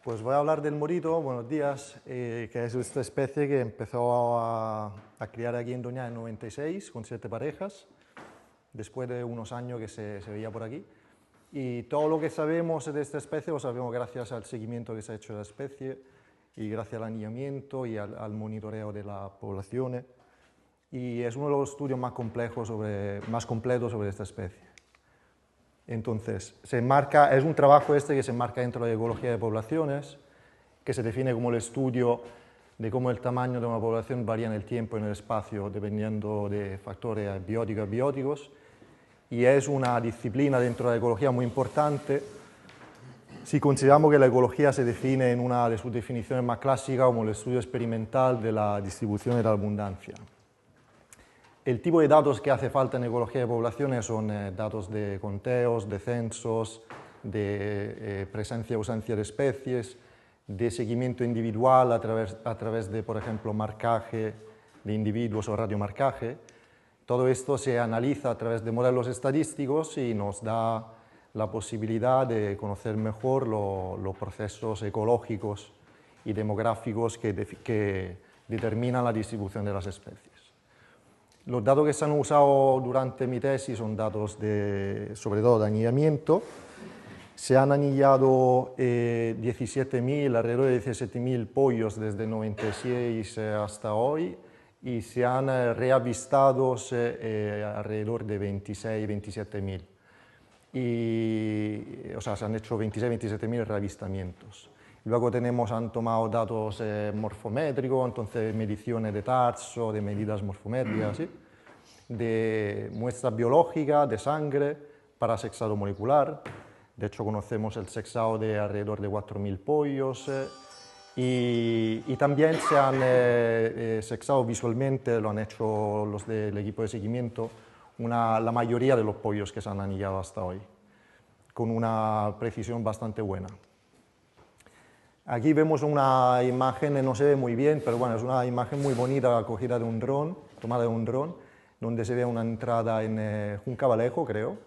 Pues voy a hablar del morito, buenos días, que es esta especie que empezó a criar aquí en Doñana en 96 con 7 parejas, después de unos años que se veía por aquí. Y todo lo que sabemos de esta especie lo sabemos gracias al seguimiento que se ha hecho de la especie y gracias al anillamiento y al monitoreo de las poblaciones. Y es uno de los estudios más complejos, más completos sobre esta especie. Entonces, es un trabajo que se enmarca dentro de la ecología de poblaciones, que se define como el estudio de cómo el tamaño de una población varía en el tiempo y en el espacio, dependiendo de factores bióticos y abióticos, y es una disciplina dentro de la ecología muy importante si consideramos que la ecología se define en una de sus definiciones más clásicas como el estudio experimental de la distribución de la abundancia. El tipo de datos que hace falta en ecología de poblaciones son datos de conteos, de censos, de presencia o ausencia de especies, de seguimiento individual a través de, por ejemplo, marcaje de individuos o radiomarcaje. Todo esto se analiza a través de modelos estadísticos y nos da la posibilidad de conocer mejor los procesos ecológicos y demográficos que determinan la distribución de las especies. Los datos que se han usado durante mi tesis son datos sobre todo de anillamiento. Se han anillado alrededor de 17.000 pollos desde el 96 hasta hoy y se han reavistado alrededor de 26.000, 27.000. O sea, se han hecho 26.000 reavistamientos. Luego han tomado datos morfométricos, entonces mediciones de tarso, de medidas morfométricas, ¿sí? De muestras biológicas, de sangre, para sexado molecular. De hecho, conocemos el sexado de alrededor de 4.000 pollos. Y también se han sexado visualmente, lo han hecho los del equipo de seguimiento, la mayoría de los pollos que se han anillado hasta hoy, con una precisión bastante buena. Aquí vemos una imagen, no se ve muy bien, pero bueno, es una imagen muy bonita cogida de un dron, tomada de un dron, donde se ve una entrada en Juncabalejo, creo,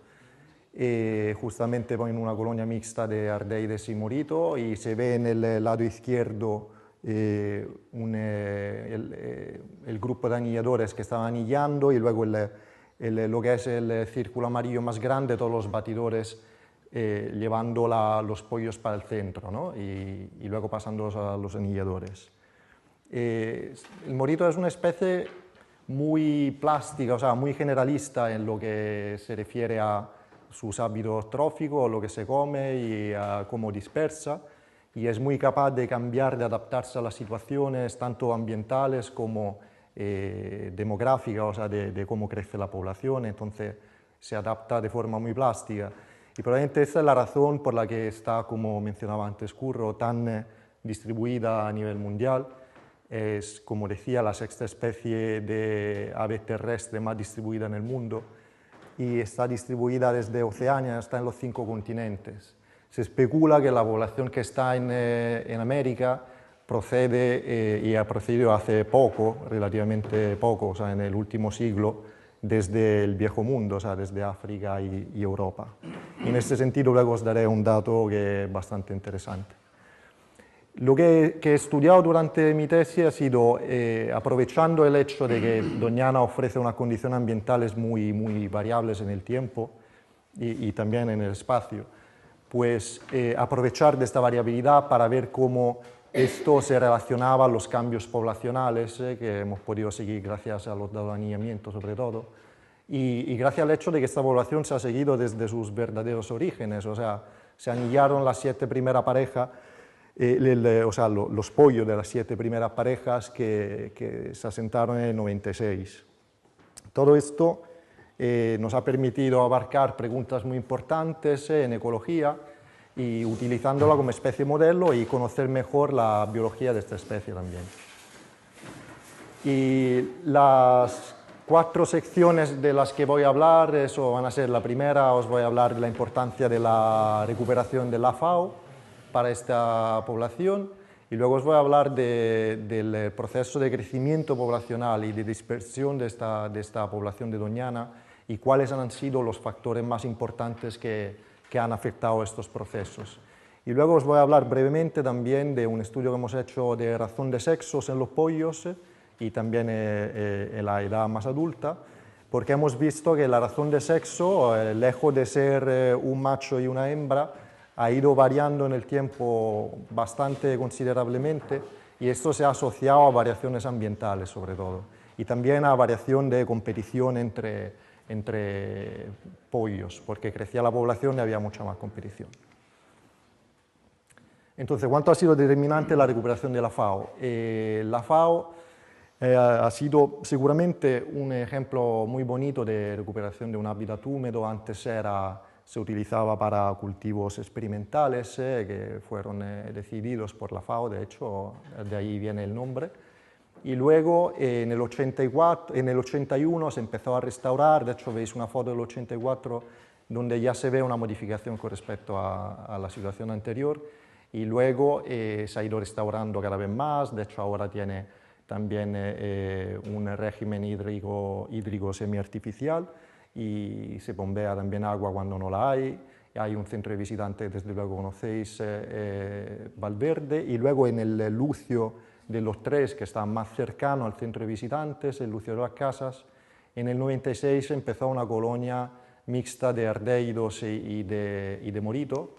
justamente en una colonia mixta de ardeides y morito, y se ve en el lado izquierdo el grupo de anilladores que estaban anillando y luego lo que es el círculo amarillo más grande, todos los batidores llevando los pollos para el centro, ¿no? y luego pasándolos a los anilladores. El morito es una especie muy plástica, o sea, muy generalista en lo que se refiere a sus hábitos tróficos, lo que se come y a cómo dispersa, y es muy capaz de cambiar, de adaptarse a las situaciones tanto ambientales como demográficas, o sea, de cómo crece la población, entonces se adapta de forma muy plástica. Y probablemente esa es la razón por la que está, como mencionaba antes Curro, tan distribuida a nivel mundial. Es, como decía, la sexta especie de ave terrestre más distribuida en el mundo y está distribuida desde Oceanía hasta en los 5 continentes. Se especula que la población que está en América procede y ha procedido hace poco, relativamente poco, o sea, en el último siglo, desde el Viejo Mundo, o sea, desde África y Europa. Y en este sentido luego os daré un dato que es bastante interesante. Lo que he estudiado durante mi tesis ha sido, aprovechando el hecho de que Doñana ofrece unas condiciones ambientales muy variables en el tiempo y también en el espacio, pues aprovechar de esta variabilidad para ver cómo esto se relacionaba a los cambios poblacionales que hemos podido seguir gracias a los datos de anillamiento sobre todo, y gracias al hecho de que esta población se ha seguido desde sus verdaderos orígenes, o sea, se anillaron las 7 primeras parejas, o sea, los pollos de las 7 primeras parejas que se asentaron en el 96. Todo esto nos ha permitido abarcar preguntas muy importantes en ecología y utilizándola como especie modelo y conocer mejor la biología de esta especie también. Y las 4 secciones de las que voy a hablar, eso van a ser: la primera, os voy a hablar de la importancia de la recuperación de la FAO para esta población, y luego os voy a hablar del proceso de crecimiento poblacional y de dispersión de esta población de Doñana y cuáles han sido los factores más importantes que han afectado estos procesos. Y luego os voy a hablar brevemente también de un estudio que hemos hecho de razón de sexos en los pollos y también en la edad más adulta, porque hemos visto que la razón de sexo, lejos de ser un macho y una hembra, ha ido variando en el tiempo bastante considerablemente y esto se ha asociado a variaciones ambientales sobre todo y también a variación de competición entre pollos, porque crecía la población y había mucha más competición. Entonces, ¿cuánto ha sido determinante la recuperación de la FAO? La FAO ha sido seguramente un ejemplo muy bonito de recuperación de un hábitat húmedo. Antes se utilizaba para cultivos experimentales que fueron decididos por la FAO, de hecho, de ahí viene el nombre. Y luego en el 81 se empezó a restaurar, de hecho veis una foto del 84 donde ya se ve una modificación con respecto a la situación anterior y luego se ha ido restaurando cada vez más, de hecho ahora tiene también un régimen hídrico semiartificial y se bombea también agua cuando no la hay. Hay un centro de visitantes, desde luego conocéis, Valverde, y luego en el Lucio de los tres, que está más cercano al centro de visitantes, el Lucio de las Casas, en el 96 empezó una colonia mixta de ardeidos y de morito,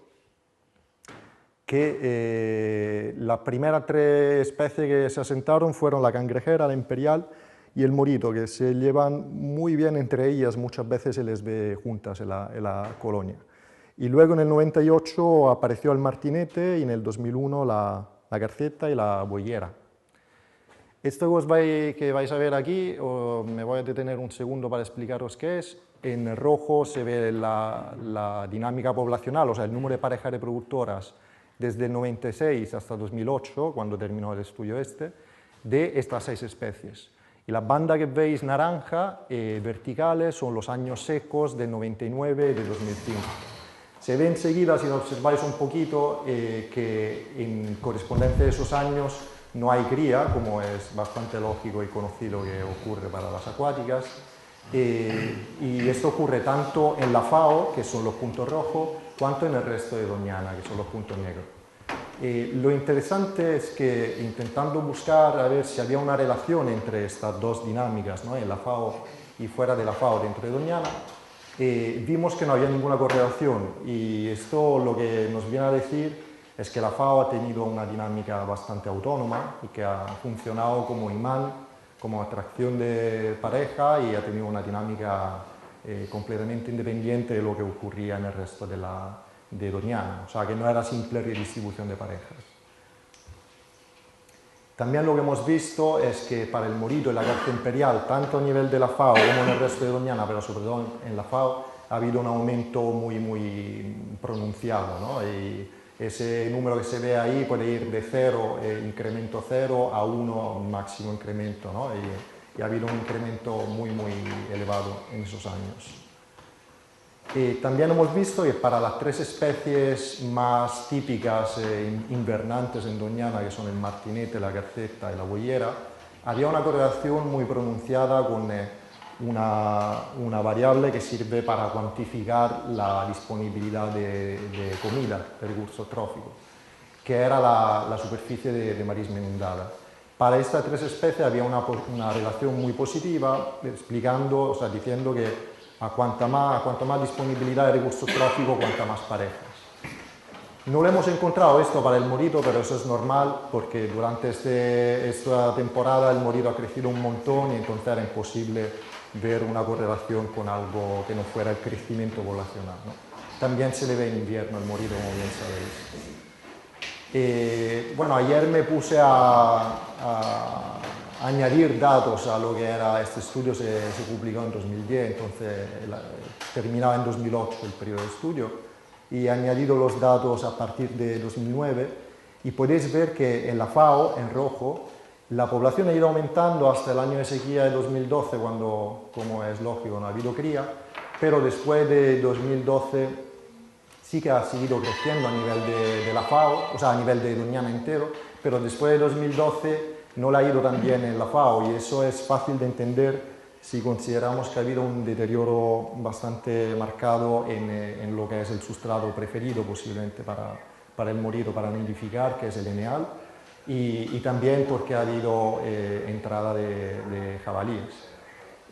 que las primeras tres especies que se asentaron fueron la cangrejera, la imperial y el morito, que se llevan muy bien entre ellas, muchas veces se les ve juntas en la colonia. Y luego en el 98 apareció el martinete y en el 2001 la garceta y la boyera. Esto que vais a ver aquí, me voy a detener un segundo para explicaros qué es. En rojo se ve la dinámica poblacional, o sea, el número de parejas reproductoras desde el 96 hasta 2008, cuando terminó el estudio de estas 6 especies. Y las bandas que veis naranja, verticales, son los años secos del 99 y de 2005. Se ve enseguida, si lo observáis un poquito, que en correspondencia de esos años no hay cría, como es bastante lógico y conocido que ocurre para las acuáticas. Y esto ocurre tanto en la FAO, que son los puntos rojos, cuanto en el resto de Doñana, que son los puntos negros. Lo interesante es que intentando buscar a ver si había una relación entre estas dos dinámicas, ¿no?, en la FAO y fuera de la FAO dentro de Doñana, vimos que no había ninguna correlación y esto lo que nos viene a decir es que la FAO ha tenido una dinámica bastante autónoma y que ha funcionado como imán, como atracción de pareja y ha tenido una dinámica completamente independiente de lo que ocurría en el resto de Doñana, o sea que no era simple redistribución de parejas. También lo que hemos visto es que para el morito y la garza imperial, tanto a nivel de la FAO como en el resto de Doñana, pero sobre todo en la FAO, ha habido un aumento muy pronunciado, ¿no? Y ese número que se ve ahí puede ir de 0, incremento 0, a 1, máximo incremento, ¿no? Y ha habido un incremento muy elevado en esos años. También hemos visto que para las 3 especies más típicas invernantes en Doñana, que son el martinete, la garceta y la boyera, había una correlación muy pronunciada con una variable que sirve para cuantificar la disponibilidad de comida, de recursos tróficos, que era la superficie de marisma inundada. Para estas 3 especies había una relación muy positiva, explicando, o sea, diciendo que a cuanta más disponibilidad de recursos tróficos, cuanta más parejas. No lo hemos encontrado esto para el morito, pero eso es normal porque durante esta temporada el morito ha crecido un montón y entonces era imposible ver una correlación con algo que no fuera el crecimiento poblacional, ¿no? También se le ve en invierno el morito, como bien sabéis. Bueno, ayer me puse a añadir datos a lo que era este estudio, se publicó en 2010, entonces terminaba en 2008 el periodo de estudio, y he añadido los datos a partir de 2009, y podéis ver que en la FAO, en rojo, la población ha ido aumentando hasta el año de sequía de 2012, cuando, como es lógico, no ha habido cría, pero después de 2012 sí que ha seguido creciendo a nivel de la FAO, o sea, a nivel de Doñana entero, pero después de 2012 no la ha ido tan bien en la FAO, y eso es fácil de entender si consideramos que ha habido un deterioro bastante marcado en lo que es el sustrato preferido posiblemente para el morido para nidificar, que es el eneal, y también porque ha habido entrada de jabalíes.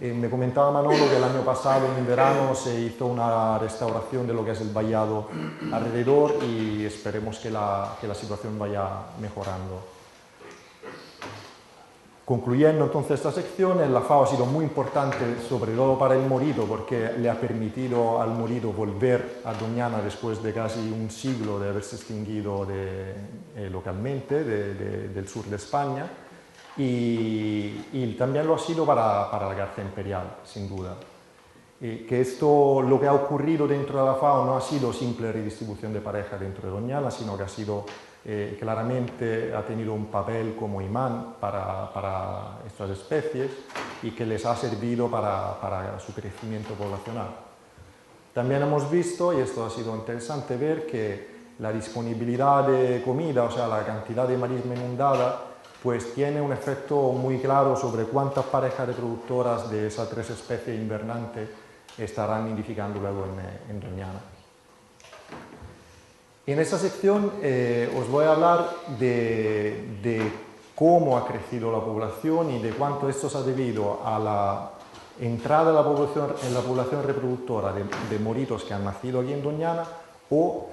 Me comentaba Manolo que el año pasado en verano se hizo una restauración de lo que es el vallado alrededor y esperemos que la situación vaya mejorando. Concluyendo entonces esta sección, la FAO ha sido muy importante, sobre todo para el morido, porque le ha permitido al morido volver a Doñana después de casi un siglo de haberse extinguido localmente del sur de España, y también lo ha sido para la garza imperial, sin duda. Que esto, lo que ha ocurrido dentro de la FAO no ha sido simple redistribución de pareja dentro de Doñana, sino que ha sido claramente ha tenido un papel como imán para estas especies y que les ha servido para su crecimiento poblacional. También hemos visto, y esto ha sido interesante ver, que la disponibilidad de comida, o sea, la cantidad de marisma inundada, pues tiene un efecto muy claro sobre cuántas parejas reproductoras de esas tres especies invernantes estarán nidificando luego en Doñana. En esta sección os voy a hablar de cómo ha crecido la población y de cuánto esto se ha debido a la entrada de la población, en la población reproductora de moritos que han nacido aquí en Doñana o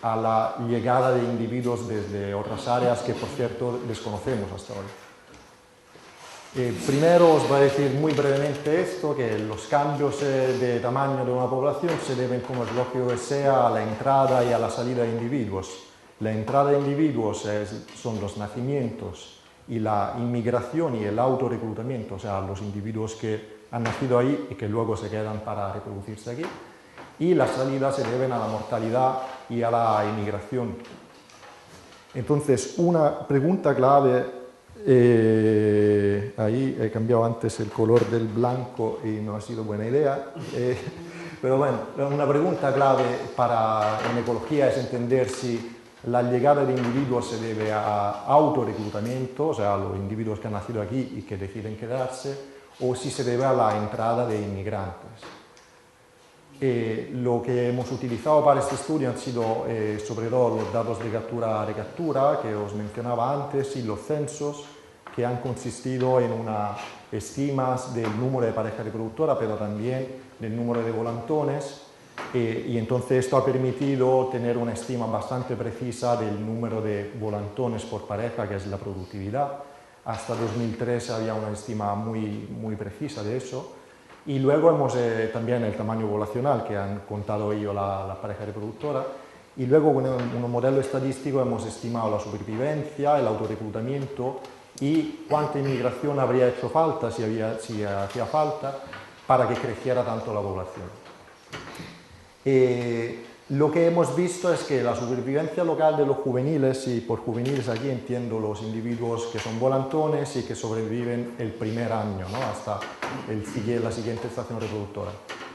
a la llegada de individuos desde otras áreas que, por cierto, desconocemos hasta hoy. Primero os voy a decir muy brevemente esto, que los cambios de tamaño de una población se deben, como es lógico que sea, a la entrada y a la salida de individuos. La entrada de individuos son los nacimientos y la inmigración y el autorreclutamiento, o sea, los individuos que han nacido ahí y que luego se quedan para reproducirse aquí. Y las salidas se deben a la mortalidad y a la inmigración. Entonces, una pregunta clave, ahí he cambiado antes el color del blanco y no ha sido buena idea, pero bueno, una pregunta clave en ecología es entender si la llegada de individuos se debe a autorreclutamiento, o sea, a los individuos que han nacido aquí y que deciden quedarse, o si se debe a la entrada de inmigrantes. Lo que hemos utilizado para este estudio han sido sobre todo los datos de captura-recaptura que os mencionaba antes y los censos, que han consistido en unas estimas del número de parejas reproductoras, pero también del número de volantones, y entonces esto ha permitido tener una estima bastante precisa del número de volantones por pareja, que es la productividad. Hasta 2003 había una estima muy precisa de eso. Y luego hemos también el tamaño poblacional, que han contado ellos la pareja reproductora. Y luego con un modelo estadístico hemos estimado la supervivencia, el autorreclutamiento y cuánta inmigración habría hecho falta, si hacía falta, para que creciera tanto la población. Lo que hemos visto es que la supervivencia local de los juveniles, y por juveniles aquí entiendo los individuos que son volantones y que sobreviven el primer año, ¿no? Hasta la siguiente estación reproductora.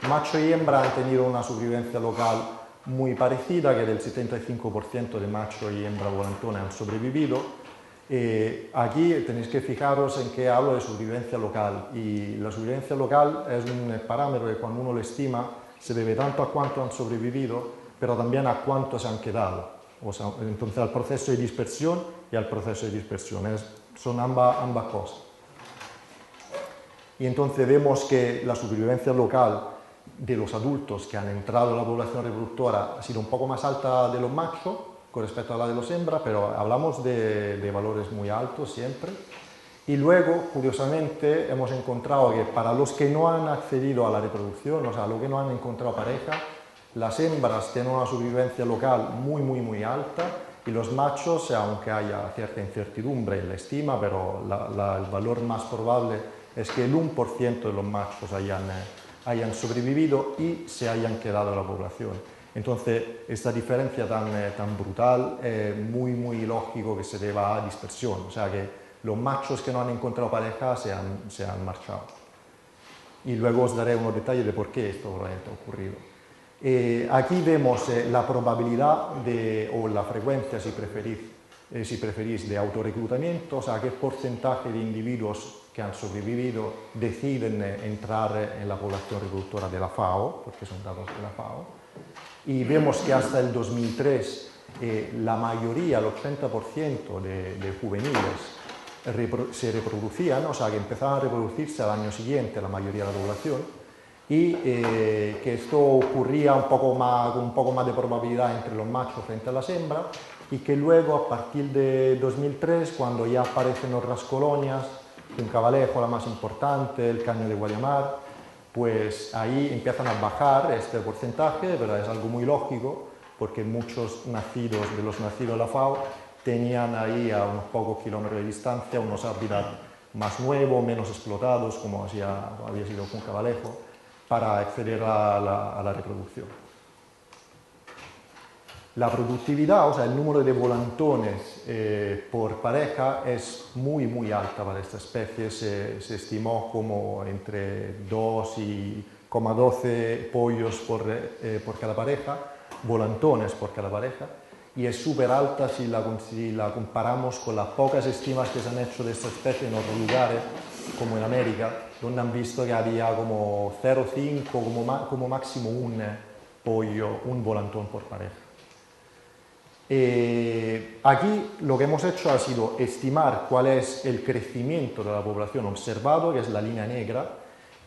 Macho y hembra han tenido una supervivencia local muy parecida, que del 75% de macho y hembra volantones han sobrevivido. Aquí tenéis que fijaros en que hablo de supervivencia local, y la supervivencia local es un parámetro que cuando uno lo estima se debe tanto a cuánto han sobrevivido, pero también a cuánto se han quedado. O sea, entonces al proceso de dispersión y al proceso de dispersión. Son ambas cosas. Y entonces vemos que la supervivencia local de los adultos que han entrado en la población reproductora ha sido un poco más alta de los machos con respecto a la de los hembras, pero hablamos de valores muy altos siempre. Y luego, curiosamente, hemos encontrado que para los que no han accedido a la reproducción, o sea, los que no han encontrado pareja, las hembras tienen una supervivencia local muy alta, y los machos, aunque haya cierta incertidumbre en la estima, pero el valor más probable es que el 1% de los machos hayan sobrevivido y se hayan quedado en la población. Entonces, esta diferencia tan brutal es muy lógico que se deba a dispersión, o sea que los machos que no han encontrado pareja se han marchado. Y luego os daré unos detalles de por qué esto realmente ha ocurrido. Aquí vemos la probabilidad o la frecuencia, si preferís, de autorreclutamiento, o sea, qué porcentaje de individuos que han sobrevivido deciden entrar en la población reproductora de la FAO, porque son datos de la FAO. Y vemos que hasta el 2003 la mayoría, el 80% de juveniles se reproducían, o sea, que empezaban a reproducirse al año siguiente la mayoría de la población, y que esto ocurría con un poco más de probabilidad entre los machos frente a las hembras, y que luego, a partir de 2003, cuando ya aparecen otras colonias, Funcavalejo, la más importante, el Caño de Guadiamar, pues ahí empiezan a bajar este porcentaje, pero es algo muy lógico, porque muchos nacidos, de los nacidos de la FAO, tenían ahí a unos pocos kilómetros de distancia unos hábitats más nuevos, menos explotados, como había sido Funcavalejo, para acceder a la reproducción. La productividad, o sea, el número de volantones por pareja es muy, muy alta para esta especie. Se estimó como entre 2,12 pollos por cada pareja, volantones por cada pareja, y es súper alta si la comparamos con las pocas estimas que se han hecho de esta especie en otros lugares, como en América, donde han visto que había como 0,5, como máximo un volantón por pareja. Aquí lo que hemos hecho ha sido estimar cuál es el crecimiento de la población observado, que es la línea negra,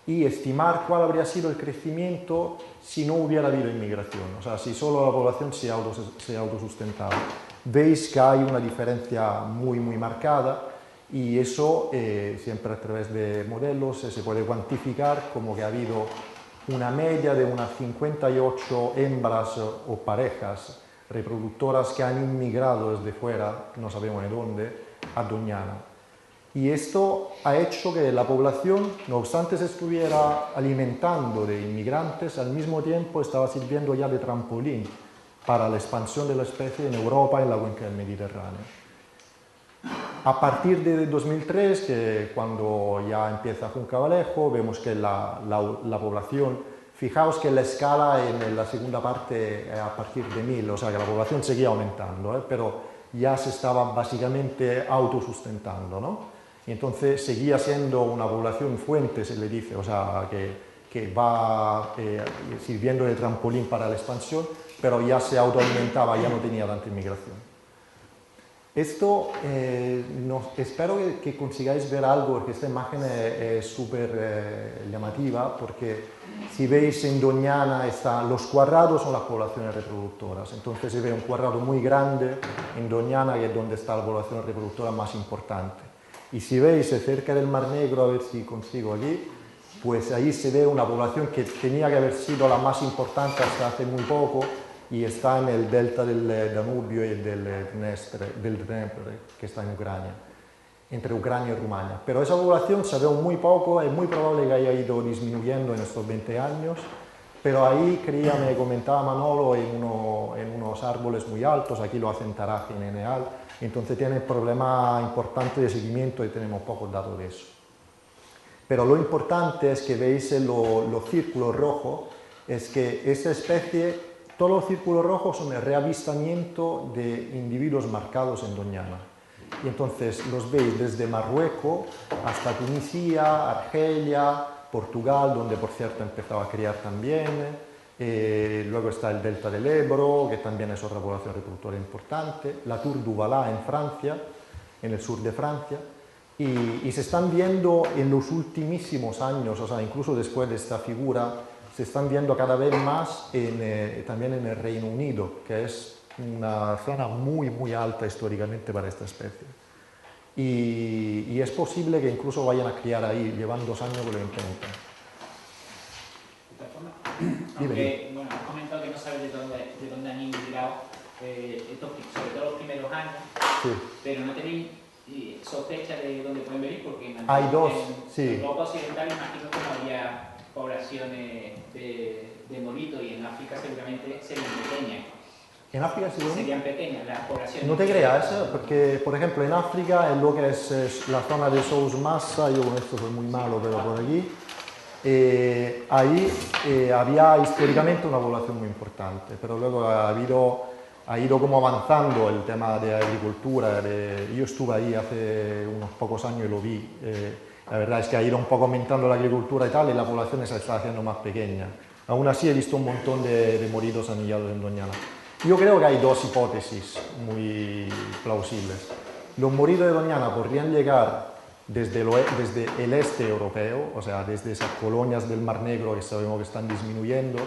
y estimar cuál habría sido el crecimiento si no hubiera habido inmigración, o sea, si solo la población se autosustentaba. Veis que hay una diferencia muy, muy marcada, y eso siempre a través de modelos se puede cuantificar como que ha habido una media de unas 58 hembras o parejas reproductoras que han inmigrado desde fuera, no sabemos de dónde, a Doñana. Y esto ha hecho que la población, no obstante se estuviera alimentando de inmigrantes, al mismo tiempo estaba sirviendo ya de trampolín para la expansión de la especie en Europa y en la cuenca del Mediterráneo. A partir de 2003, que cuando ya empieza Funcavalejo, vemos que la población, fijaos que la escala en la segunda parte a partir de 1000, o sea que la población seguía aumentando, pero ya se estaba básicamente autosustentando, ¿no? Y entonces seguía siendo una población fuente, se le dice, o sea, que va sirviendo de trampolín para la expansión, pero ya se autoalimentaba, ya no tenía tanta inmigración. Esto, espero que consigáis ver algo, porque esta imagen es súper llamativa, porque si veis en Doñana, los cuadrados son las poblaciones reproductoras, entonces se ve un cuadrado muy grande en Doñana, que es donde está la población reproductora más importante. Y si veis cerca del Mar Negro, a ver si consigo aquí, pues ahí se ve una población que tenía que haber sido la más importante hasta hace muy poco, y está en el delta del Danubio y del Dnepr, que está en Ucrania, entre Ucrania y Rumania. Pero esa población se ve muy poco, es muy probable que haya ido disminuyendo en estos 20 años, pero ahí me comentaba Manolo, en unos árboles muy altos, aquí lo hacen Taraje y Neneal, entonces tiene problema importante de seguimiento y tenemos pocos datos de eso. Pero lo importante es que veis los círculos rojos, es que esta especie, todos los círculos rojos son el reavistamiento de individuos marcados en Doñana. Y entonces los veis desde Marruecos hasta Tunisia, Argelia, Portugal, donde por cierto empezaba a criar también. Luego está el delta del Ebro, que también es otra población reproductora importante. La Tour du Valais en Francia, en el sur de Francia. Y se están viendo en los ultimísimos años, o sea, incluso después de esta figura, se están viendo cada vez más también en el Reino Unido, que es una zona muy, muy alta históricamente para esta especie. Y es posible que incluso vayan a criar ahí, llevan 2 años que lo intentan. Aunque, bueno, has comentado que no sabes de dónde han inmigrado, sobre todo los primeros años, sí. Pero no tenéis sospecha de dónde pueden venir, porque hay dos, en Europa Occidental imagino que no había poblaciones de molitos, y en África seguramente serían pequeñas. ¿En África serían pequeñas las poblaciones? No te creas, porque por ejemplo en África, en lo que es la zona de Sous Massa, yo con esto soy muy malo, pero por allí, ahí había históricamente una población muy importante, pero luego ha ido como avanzando el tema de agricultura. Yo estuve ahí hace unos pocos años y lo vi. La verdad es que ha ido un poco aumentando la agricultura y tal, y la población se está haciendo más pequeña. Aún así he visto un montón de moridos anillados en Doñana. yo creo que hay dos hipótesis muy plausibles. Los moritos de Doñana podrían llegar desde el este europeo, o sea, desde esas colonias del Mar Negro que sabemos que están disminuyendo,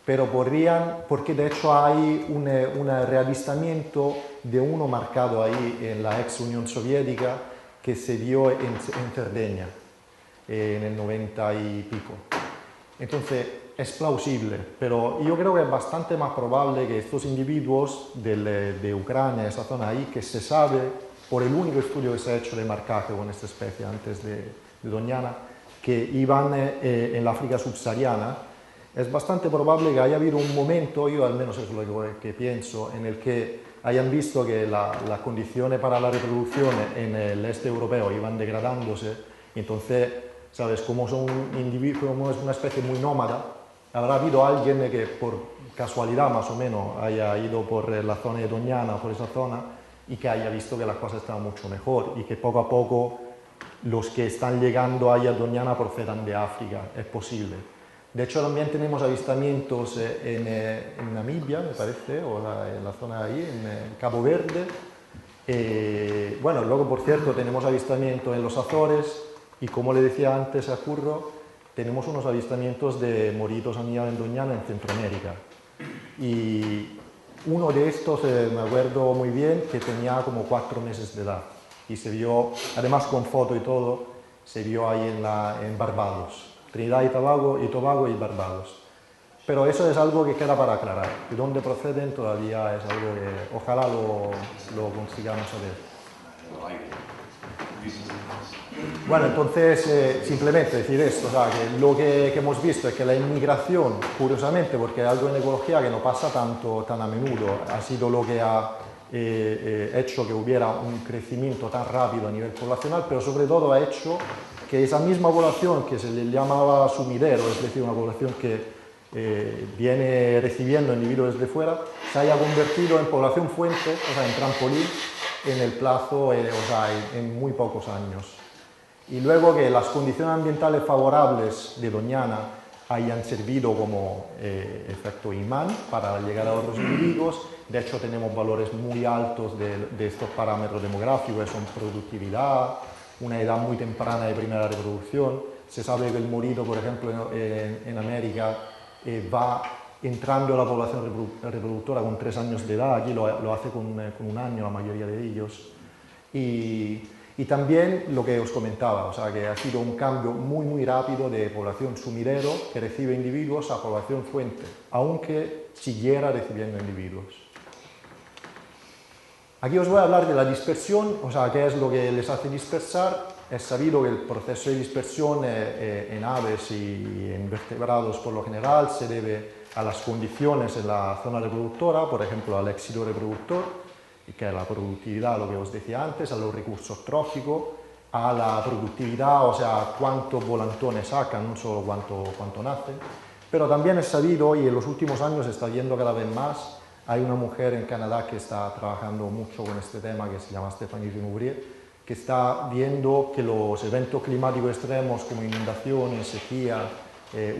pero podrían, porque de hecho hay un reavistamiento de uno marcado ahí en la ex Unión Soviética que se dio en Cerdeña en el 90 y pico. Entonces es plausible, pero yo creo que es bastante más probable que estos individuos de Ucrania, esa zona ahí, que se sabe por el único estudio que se ha hecho de marcaje con esta especie antes de Doñana, que iban en la África subsahariana, es bastante probable que haya habido un momento, yo al menos es lo que pienso, en el que hayan visto que las condiciones para la reproducción en el este europeo iban degradándose, y entonces, ¿sabes? Como son individuos, como es una especie muy nómada, habrá habido alguien que por casualidad más o menos haya ido por la zona de Doñana, por esa zona, y que haya visto que las cosas estaban mucho mejor, y que poco a poco los que están llegando ahí a Doñana procedan de África, es posible. De hecho, también tenemos avistamientos en Namibia, me parece, o en la zona ahí, en Cabo Verde. Bueno, luego, por cierto, tenemos avistamientos en los Azores, y como le decía antes a Curro, tenemos unos avistamientos de moritos anillados en Doñana en Centroamérica. Y uno de estos, me acuerdo muy bien, que tenía como 4 meses de edad. Y se vio, además con foto y todo, se vio ahí en Barbados. Trinidad y Tobago y Barbados. Pero eso es algo que queda para aclarar. De dónde proceden todavía es algo que ojalá lo consigamos saber. Bueno, entonces simplemente decir esto, o sea, que lo que hemos visto es que la inmigración, curiosamente, porque es algo en ecología que no pasa tan a menudo, ha sido lo que ha hecho que hubiera un crecimiento tan rápido a nivel poblacional, pero sobre todo ha hecho que esa misma población que se le llamaba sumidero, es decir, una población que viene recibiendo individuos desde fuera, se haya convertido en población fuente, o sea, en trampolín, en el plazo, o sea, en muy pocos años. Y luego que las condiciones ambientales favorables de Doñana hayan servido como efecto imán para llegar a otros individuos. De hecho, tenemos valores muy altos de estos parámetros demográficos, que son productividad, una edad muy temprana de primera reproducción. Se sabe que el morito, por ejemplo, en América, va entrando a la población reproductora con 3 años de edad, aquí lo hace con 1 año la mayoría de ellos. Y también lo que os comentaba, o sea, que ha sido un cambio muy rápido de población sumidero que recibe individuos a población fuente, aunque siguiera recibiendo individuos. Aquí os voy a hablar de la dispersión, o sea, qué es lo que les hace dispersar. Es sabido que el proceso de dispersión en aves y en vertebrados por lo general se debe a las condiciones en la zona reproductora, por ejemplo, al éxito reproductor, que es la productividad, lo que os decía antes, a los recursos tróficos, a la productividad, o sea, cuántos volantones sacan, no solo cuánto nacen. Pero también es sabido, y en los últimos años se está viendo cada vez más, hay una mujer en Canadá que está trabajando mucho con este tema, que se llama Stéphanie Genoubrier, que está viendo que los eventos climáticos extremos como inundaciones, sequía,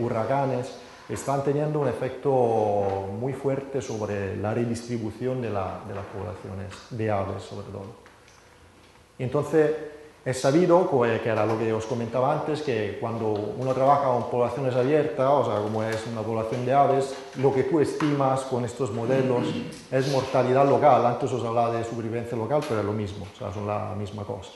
huracanes, están teniendo un efecto muy fuerte sobre la redistribución de las poblaciones de aves, sobre todo. Y entonces, es sabido, que era lo que os comentaba antes, que cuando uno trabaja con poblaciones abiertas, o sea, como es una población de aves, lo que tú estimas con estos modelos es mortalidad local. Antes os hablaba de supervivencia local, pero es lo mismo, o sea, son la misma cosa,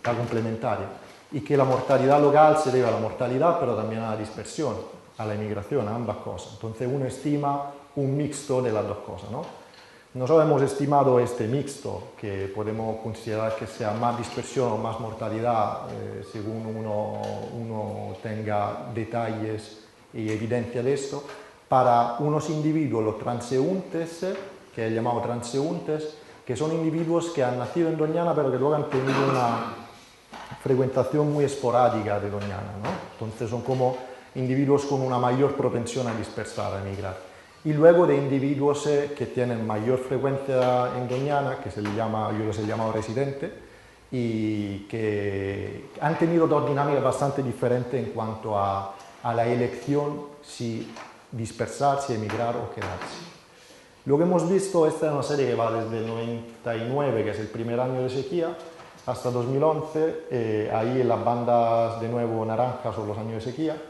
la complementaria. Y que la mortalidad local se debe a la mortalidad, pero también a la dispersión, a la inmigración, a ambas cosas. Entonces uno estima un mixto de las dos cosas, ¿no? Nosotros hemos estimado este mixto, que podemos considerar que sea más dispersión o más mortalidad, según uno tenga detalles y evidencia de esto, para unos individuos, los transeúntes, que he llamado transeúntes, que son individuos que han nacido en Doñana, pero que luego han tenido una frecuentación muy esporádica de Doñana, ¿no? Entonces son como individuos con una mayor propensión a dispersar, a emigrar. Y luego de individuos que tienen mayor frecuencia en Doñana, que yo les he llamado residente, y que han tenido dos dinámicas bastante diferentes en cuanto a la elección si dispersar, si emigrar o quedarse. Lo que hemos visto, esta es una serie que va desde el 99, que es el primer año de sequía, hasta 2011, ahí en las bandas de nuevo naranjas son los años de sequía,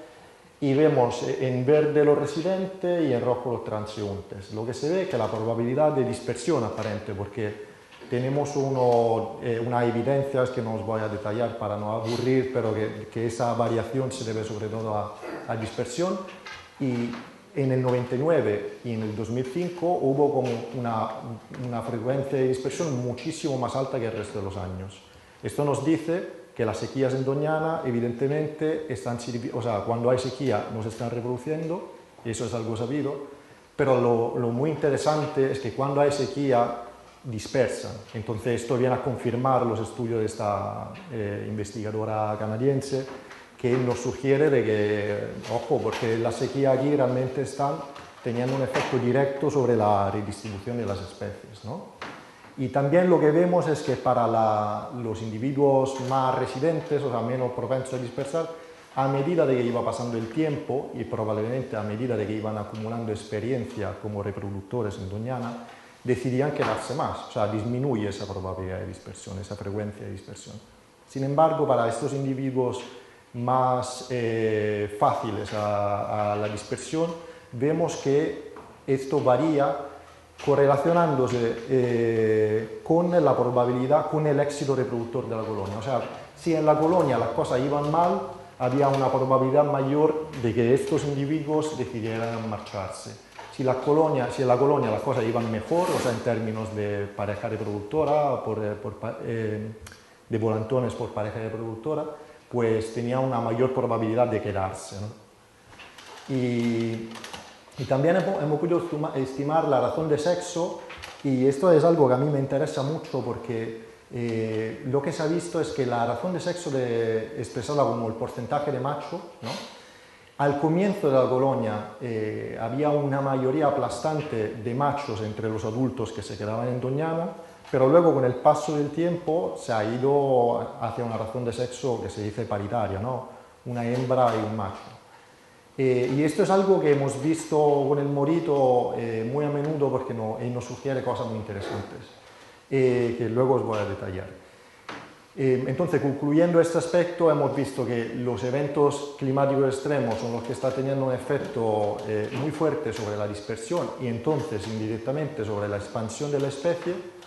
y vemos en verde los residentes y en rojo los transeúntes. Lo que se ve es que la probabilidad de dispersión aparente, porque tenemos una evidencia que no os voy a detallar para no aburrir, pero que esa variación se debe sobre todo a dispersión, y en el 99 y en el 2005 hubo como una frecuencia de dispersión muchísimo más alta que el resto de los años. Esto nos dice que las sequías en Doñana evidentemente cuando hay sequía no se están reproduciendo, y eso es algo sabido, pero lo muy interesante es que cuando hay sequía dispersan. Entonces esto viene a confirmar los estudios de esta investigadora canadiense, que nos sugiere de que, ojo, porque la sequía aquí realmente están teniendo un efecto directo sobre la redistribución de las especies, ¿no? Y también lo que vemos es que para los individuos más residentes, o sea, menos propensos a dispersar, a medida de que iba pasando el tiempo y probablemente a medida de que iban acumulando experiencia como reproductores en Doñana, decidían quedarse más, o sea, disminuye esa probabilidad de dispersión, esa frecuencia de dispersión. Sin embargo, para estos individuos más fáciles a la dispersión, vemos que esto varía correlacionándose con la probabilidad, con el éxito reproductor de la colonia. O sea, si en la colonia las cosas iban mal, había una probabilidad mayor de que estos individuos decidieran marcharse. Si en la colonia las cosas iban mejor, o sea, en términos de pareja reproductora, de volantones por pareja reproductora, pues tenía una mayor probabilidad de quedarse, ¿no? Y también hemos podido estimar la razón de sexo, y esto es algo que a mí me interesa mucho porque lo que se ha visto es que la razón de sexo expresada como el porcentaje de macho, ¿no? Al comienzo de la colonia había una mayoría aplastante de machos entre los adultos que se quedaban en Doñana, pero luego con el paso del tiempo se ha ido hacia una razón de sexo que se dice paritaria, ¿no? Una hembra y un macho. Y esto es algo que hemos visto con el morito muy a menudo porque nos sugiere cosas muy interesantes, que luego os voy a detallar. Entonces, concluyendo este aspecto, hemos visto que los eventos climáticos extremos son los que están teniendo un efecto muy fuerte sobre la dispersión y entonces indirectamente sobre la expansión de la especie,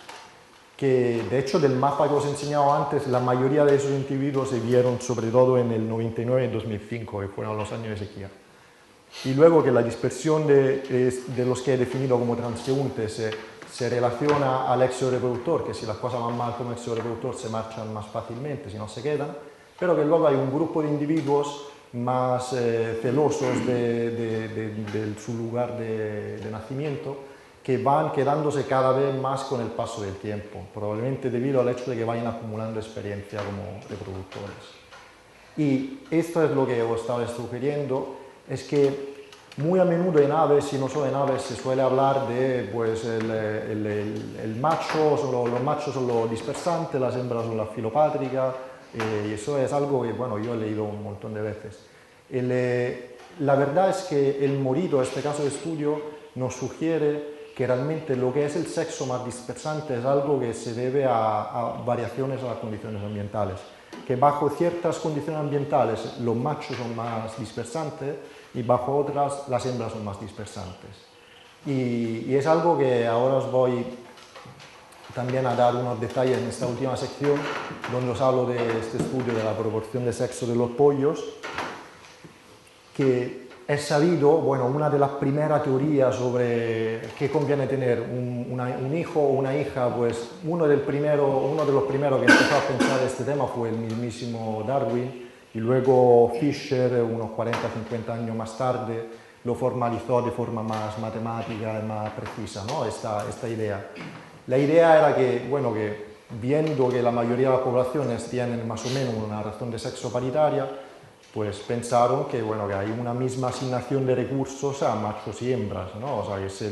que de hecho del mapa que os he enseñado antes, la mayoría de esos individuos se vieron sobre todo en el 99 y 2005, que fueron los años de sequía. Y luego que la dispersión de los que he definido como transeúntes se relaciona al éxito reproductor, que si las cosas van mal como éxito reproductor se marchan más fácilmente, si no se quedan, pero que luego hay un grupo de individuos más celosos de su lugar de nacimiento, que van quedándose cada vez más con el paso del tiempo, probablemente debido al hecho de que vayan acumulando experiencia como reproductores. Y esto es lo que os estaba sugiriendo, es que muy a menudo en aves, y no solo en aves, se suele hablar de pues, el macho, los machos son los dispersantes, las hembras son las filopátricas, y eso es algo que, bueno, yo he leído un montón de veces. La verdad es que el morito, en este caso de estudio, nos sugiere que realmente lo que es el sexo más dispersante es algo que se debe a variaciones a las condiciones ambientales, que bajo ciertas condiciones ambientales los machos son más dispersantes y bajo otras las hembras son más dispersantes. Y es algo que ahora os voy también a dar unos detalles en esta última sección, donde os hablo de este estudio de la proporción de sexo de los pollos, que es sabido, bueno, una de las primeras teorías sobre qué conviene tener un hijo o una hija, pues uno de los primeros que empezó a pensar este tema fue el mismísimo Darwin, y luego Fisher, unos 40-50 años más tarde, lo formalizó de forma más matemática y más precisa, ¿no? esta idea. La idea era que, bueno, que viendo que la mayoría de las poblaciones tienen más o menos una razón de sexo paritaria, pues pensaron que, bueno, que hay una misma asignación de recursos a machos y hembras, ¿no? O sea, que se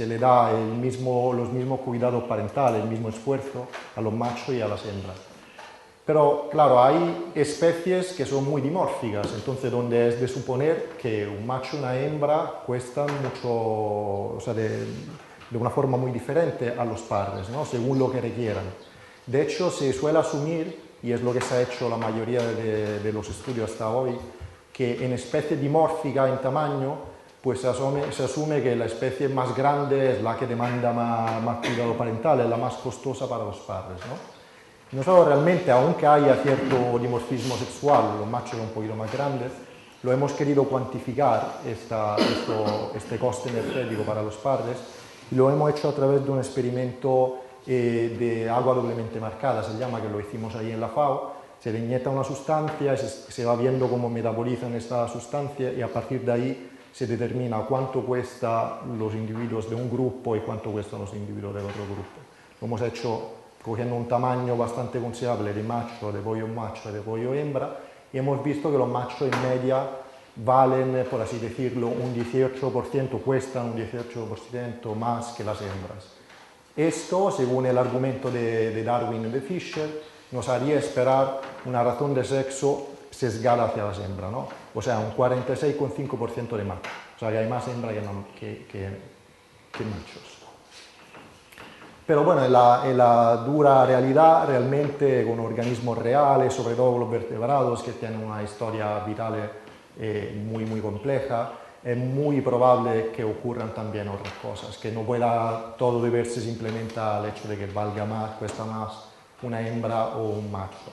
le da los mismos cuidados parentales, el mismo esfuerzo a los machos y a las hembras. Pero, claro, hay especies que son muy dimórficas, entonces donde es de suponer que un macho y una hembra cuestan mucho, o sea, de una forma muy diferente a los padres, ¿no? Según lo que requieran. De hecho, se suele asumir, y es lo que se ha hecho la mayoría de los estudios hasta hoy, que en especie dimórfica en tamaño, pues se asume que la especie más grande es la que demanda más cuidado parental, es la más costosa para los padres, ¿no? Nosotros realmente, aunque haya cierto dimorfismo sexual, los machos son un poquito más grandes, lo hemos querido cuantificar, este coste energético para los padres, y lo hemos hecho a través de un experimento de agua doblemente marcada, se llama, que lo hicimos ahí en la FAO. Se le inyecta una sustancia y se va viendo cómo metabolizan esta sustancia, y a partir de ahí se determina cuánto cuestan los individuos de un grupo y cuánto cuestan los individuos del otro grupo. Lo hemos hecho cogiendo un tamaño bastante considerable de macho, de pollo macho y de pollo hembra, y hemos visto que los machos en media valen, por así decirlo, un 18%, cuestan un 18% más que las hembras. Esto, según el argumento de Darwin y de Fisher, nos haría esperar una razón de sexo sesgada hacia las hembras, ¿no? O sea, un 46,5% de machos. O sea, que hay más hembras que machos. Pero bueno, en la dura realidad, realmente con organismos reales, sobre todo los vertebrados, que tienen una historia vital muy compleja, es muy probable que ocurran también otras cosas, que no pueda todo deberse simplemente al hecho de que valga más, cuesta más una hembra o un macho.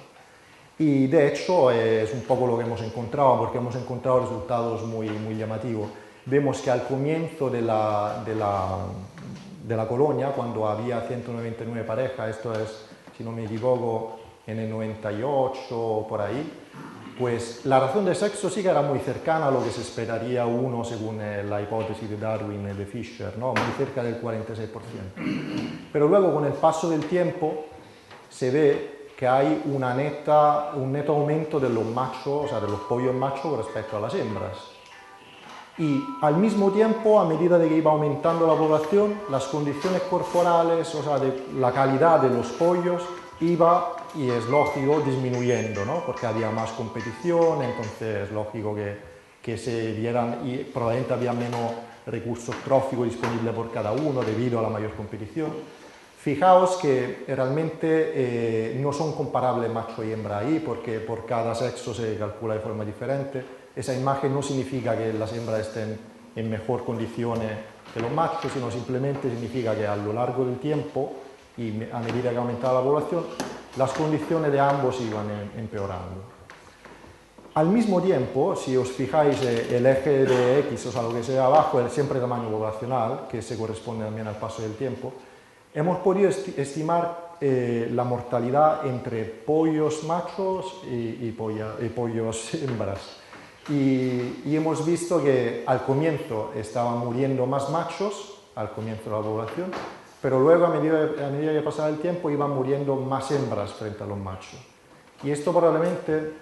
Y de hecho es un poco lo que hemos encontrado, porque hemos encontrado resultados muy llamativos. Vemos que al comienzo de la colonia, cuando había 199 parejas, esto es, si no me equivoco, en el 98 por ahí, pues la razón de sexo sí que era muy cercana a lo que se esperaría uno según la hipótesis de Darwin y de Fisher, ¿no? Muy cerca del 46%. Pero luego, con el paso del tiempo, se ve que hay un neto aumento de los machos, o sea, de los pollos machos respecto a las hembras. Y al mismo tiempo, a medida de que iba aumentando la población, las condiciones corporales, o sea, la calidad de los pollos iba, y es lógico, disminuyendo, ¿no? Porque había más competición, entonces es lógico que se dieran, y probablemente había menos recursos tróficos disponibles por cada uno debido a la mayor competición. Fijaos que realmente no son comparables macho y hembra ahí, porque por cada sexo se calcula de forma diferente. Esa imagen no significa que las hembras estén en mejor condiciones que los machos, sino simplemente significa que a lo largo del tiempo y a medida que aumentaba la población, las condiciones de ambos iban empeorando. Al mismo tiempo, si os fijáis, el eje de X, o sea, lo que se ve abajo, es siempre el tamaño poblacional, que se corresponde también al paso del tiempo. Hemos podido estimar la mortalidad entre pollos machos y pollos hembras. Y hemos visto que al comienzo estaban muriendo más machos, al comienzo de la población, pero luego a medida que pasaba el tiempo iban muriendo más hembras frente a los machos. Y esto probablemente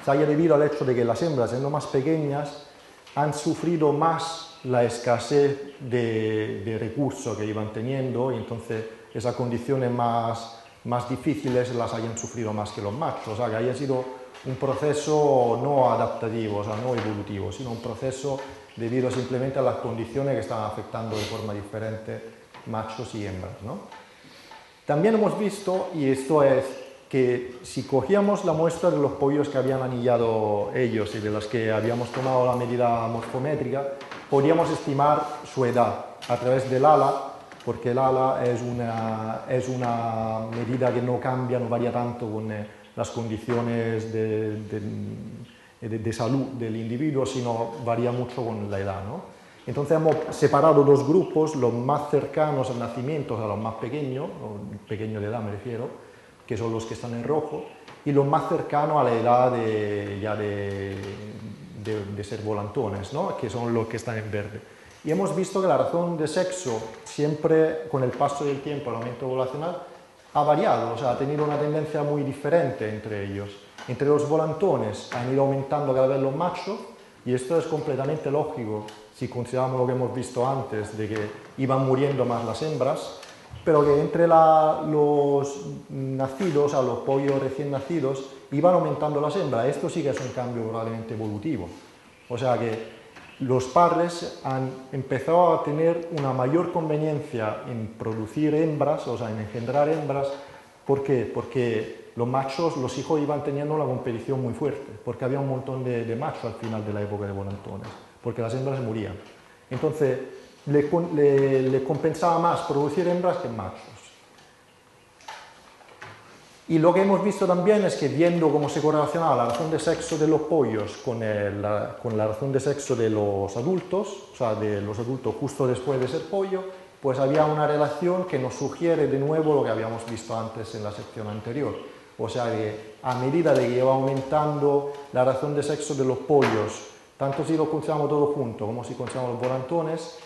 se haya debido al hecho de que las hembras, siendo más pequeñas, han sufrido más la escasez de recursos que iban teniendo, y entonces esas condiciones más difíciles las hayan sufrido más que los machos. O sea, que haya sido un proceso no adaptativo, o sea, no evolutivo, sino un proceso debido simplemente a las condiciones que estaban afectando de forma diferente machos y hembras, ¿no? También hemos visto, y esto es, que si cogíamos la muestra de los pollos que habían anillado ellos y de los que habíamos tomado la medida morfométrica, podíamos estimar su edad a través del ala, porque el ala es una medida que no cambia, no varía tanto con las condiciones de salud del individuo, sino varía mucho con la edad, ¿no? Entonces hemos separado dos grupos, los más cercanos al nacimiento, o sea, los más pequeños, o pequeños de edad me refiero, que son los que están en rojo, y los más cercanos a la edad de ser volantones, ¿no? Que son los que están en verde. Y hemos visto que la razón de sexo, siempre con el paso del tiempo, el aumento poblacional, ha variado, o sea, ha tenido una tendencia muy diferente entre ellos. Entre los volantones han ido aumentando cada vez los machos, y esto es completamente lógico si consideramos lo que hemos visto antes, de que iban muriendo más las hembras, pero que entre los nacidos, o sea, los pollos recién nacidos, iban aumentando las hembras. Esto sí que es un cambio probablemente evolutivo. O sea que los padres han empezado a tener una mayor conveniencia en producir hembras, o sea, en engendrar hembras. ¿Por qué? Porque los machos, los hijos iban teniendo una competición muy fuerte, porque había un montón de machos al final de la época de volantones, porque las hembras morían. Entonces, le compensaba más producir hembras que machos. Y lo que hemos visto también es que viendo cómo se correlacionaba la razón de sexo de los pollos con la razón de sexo de los adultos, o sea, de los adultos justo después de ser pollo, pues había una relación que nos sugiere de nuevo lo que habíamos visto antes en la sección anterior. O sea que a medida de que iba aumentando la razón de sexo de los pollos, tanto si lo consideramos todo junto como si consideramos los volantones,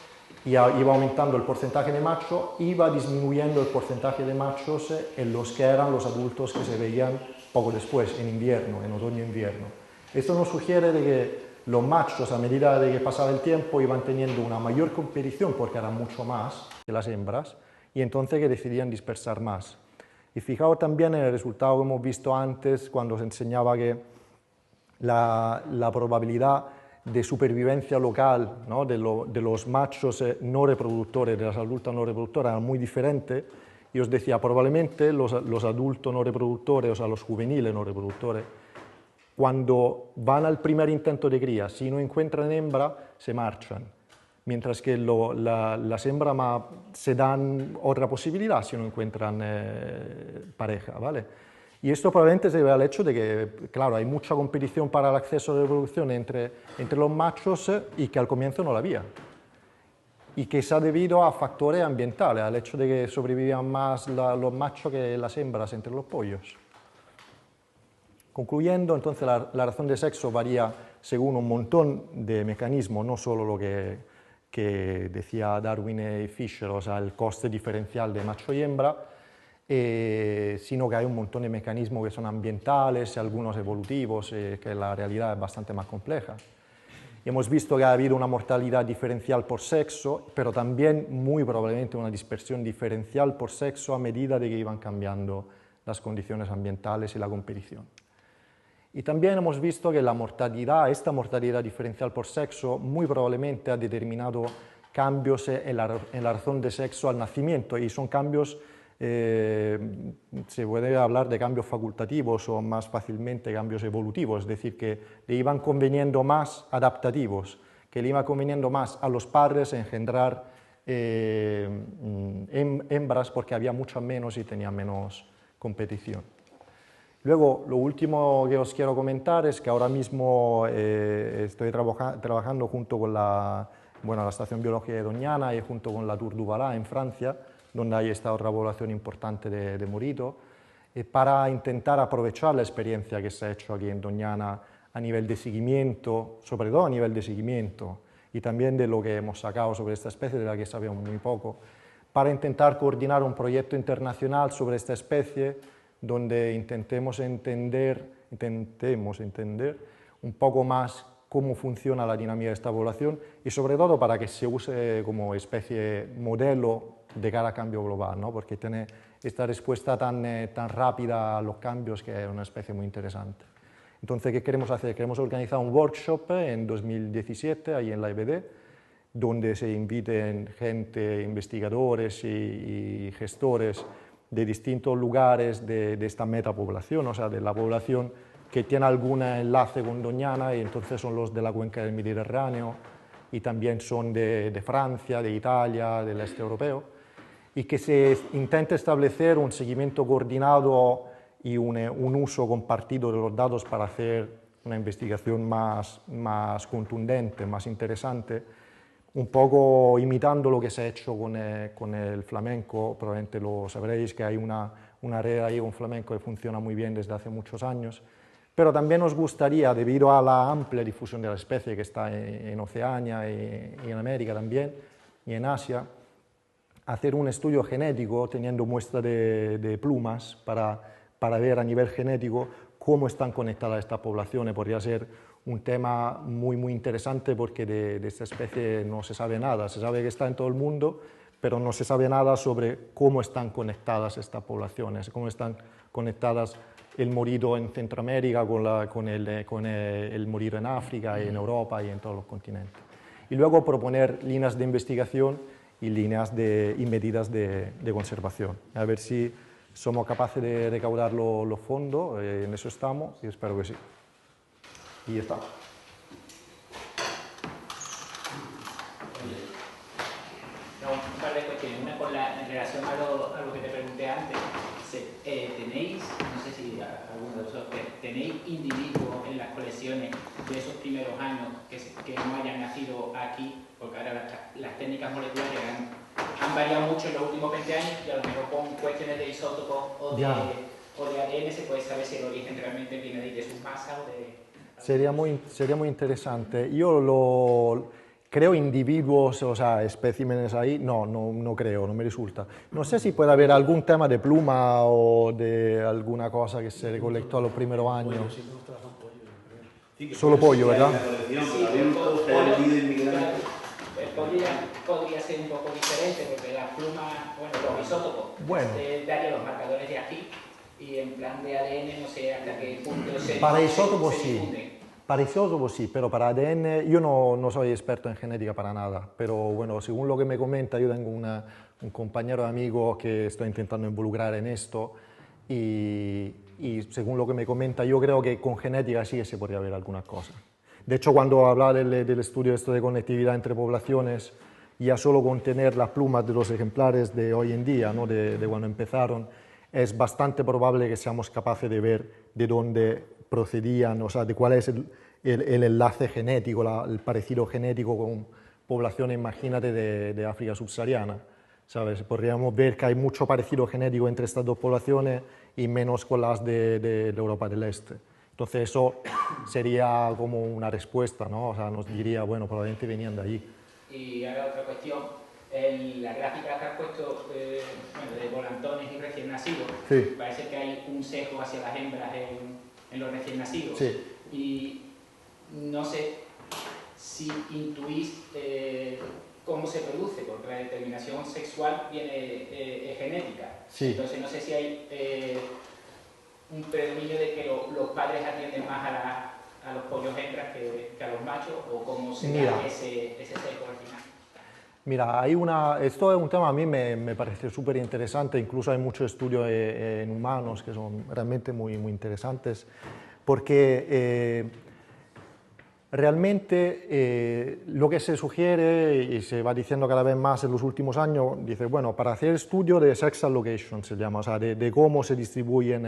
iba aumentando el porcentaje de machos, iba disminuyendo el porcentaje de machos en los que eran los adultos que se veían poco después, en invierno, en otoño-invierno. Esto nos sugiere de que los machos, a medida de que pasaba el tiempo, iban teniendo una mayor competición porque eran mucho más que las hembras, y entonces que decidían dispersar más. Y fijaos también en el resultado que hemos visto antes, cuando se enseñaba que la probabilidad de supervivencia local, ¿no?, de los machos no reproductores, de las adultas no reproductoras, era muy diferente. Y os decía, probablemente los adultos no reproductores, o sea, los juveniles no reproductores, cuando van al primer intento de cría, si no encuentran hembra, se marchan. Mientras que las hembras se dan otra posibilidad si no encuentran pareja, ¿vale? Y esto probablemente se debe al hecho de que, claro, hay mucha competición para el acceso a la reproducción entre los machos y que al comienzo no la había. Y que se ha debido a factores ambientales, al hecho de que sobrevivían más los machos que las hembras entre los pollos. Concluyendo, entonces la razón de sexo varía según un montón de mecanismos, no solo lo que decía Darwin y Fisher, o sea, el coste diferencial de macho y hembra, sino que hay un montón de mecanismos que son ambientales y algunos evolutivos, que la realidad es bastante más compleja. Y hemos visto que ha habido una mortalidad diferencial por sexo, pero también muy probablemente una dispersión diferencial por sexo a medida de que iban cambiando las condiciones ambientales y la competición. Y también hemos visto que esta mortalidad diferencial por sexo muy probablemente ha determinado cambios en la razón de sexo al nacimiento, y son cambios, se puede hablar de cambios facultativos o más fácilmente cambios evolutivos, es decir, que le iban conveniendo más adaptativos, que le iba conveniendo más a los padres engendrar hembras porque había mucho menos y tenía menos competición. Luego, lo último que os quiero comentar es que ahora mismo estoy trabajando junto con la Estación Biológica de Doñana y junto con la Tour du Valais en Francia, donde hay esta otra población importante de morito, para intentar aprovechar la experiencia que se ha hecho aquí en Doñana a nivel de seguimiento, sobre todo a nivel de seguimiento, y también de lo que hemos sacado sobre esta especie, de la que sabemos muy poco, para intentar coordinar un proyecto internacional sobre esta especie, donde intentemos entender un poco más cómo funciona la dinámica de esta población y sobre todo para que se use como especie modelo de cara al cambio global, ¿no? Porque tiene esta respuesta tan rápida a los cambios, que es una especie muy interesante. Entonces, ¿qué queremos hacer? Queremos organizar un workshop en 2017, ahí en la EBD, donde se inviten gente, investigadores y gestores de distintos lugares de esta metapoblación, o sea, de la población que tiene algún enlace con Doñana, y entonces son los de la cuenca del Mediterráneo, y también son de Francia, de Italia, del este europeo, y que se intente establecer un seguimiento coordinado y un uso compartido de los datos para hacer una investigación más contundente, más interesante, un poco imitando lo que se ha hecho con el flamenco. Probablemente lo sabréis, que hay una red ahí con flamenco que funciona muy bien desde hace muchos años, pero también nos gustaría, debido a la amplia difusión de la especie que está en Oceania y en América también, y en Asia, hacer un estudio genético teniendo muestra de plumas para ver a nivel genético cómo están conectadas estas poblaciones. Podría ser un tema muy interesante, porque de esta especie no se sabe nada. Se sabe que está en todo el mundo, pero no se sabe nada sobre cómo están conectadas estas poblaciones, cómo están conectadas el morito en Centroamérica con el morito en África y en Europa y en todos los continentes. y luego proponer líneas de investigación y y medidas de conservación. A ver si somos capaces de recaudar los fondos, en eso estamos y espero que sí. Y ya está. Un par de cuestiones. Una en relación a lo que te pregunté antes. ¿Tenéis, no sé si alguno de vosotros, tenéis individuos en las colecciones de esos primeros años que no hayan nacido aquí? Porque ahora las técnicas moleculares han variado mucho en los últimos 20 años y a lo mejor con cuestiones de isótopos o de ADN se puede saber si el origen realmente viene de sus masas o de... Sería muy interesante. Yo creo individuos, o sea, especímenes ahí, no creo, no me resulta. No sé si puede haber algún tema de pluma o de alguna cosa que se recolectó a los primeros años. Solo pollo, ¿verdad? Sí, el pollo ya podría ser un poco diferente porque las plumas, los isótopos darían los marcadores de aquí y en plan de ADN no sé hasta qué punto se para isótopos sí. Para isótopos sí, pero para ADN yo no soy experto en genética para nada, pero bueno, según lo que me comenta, yo tengo un compañero amigo que estoy intentando involucrar en esto y según lo que me comenta, yo creo que con genética sí que se podría ver alguna cosa. De hecho, cuando hablaba del estudio esto de conectividad entre poblaciones, ya solo con tener las plumas de los ejemplares de hoy en día, ¿no? de cuando empezaron, es bastante probable que seamos capaces de ver de dónde procedían, o sea, de cuál es el enlace genético, el parecido genético con poblaciones, imagínate, de África subsahariana, ¿sabes? Podríamos ver que hay mucho parecido genético entre estas dos poblaciones y menos con las de Europa del Este. Entonces eso sería como una respuesta, ¿no? O sea, nos diría, bueno, probablemente venían de allí. Y ahora otra cuestión, la gráfica que has puesto de volantones y recién nacidos, sí. Parece que hay un sesgo hacia las hembras en los recién nacidos. Sí. Y no sé si intuís cómo se produce, porque la determinación sexual viene genética. Sí. Entonces no sé si hay un predominio de que los padres atienden más a los pollos hembras que a los machos, o cómo se da ese sesgo al final. Mira, esto es un tema a mí me parece súper interesante, incluso hay muchos estudios en humanos que son realmente muy interesantes, porque realmente lo que se sugiere y se va diciendo cada vez más en los últimos años, dice, bueno, para hacer estudio de sex allocation se llama, o sea, de cómo se distribuyen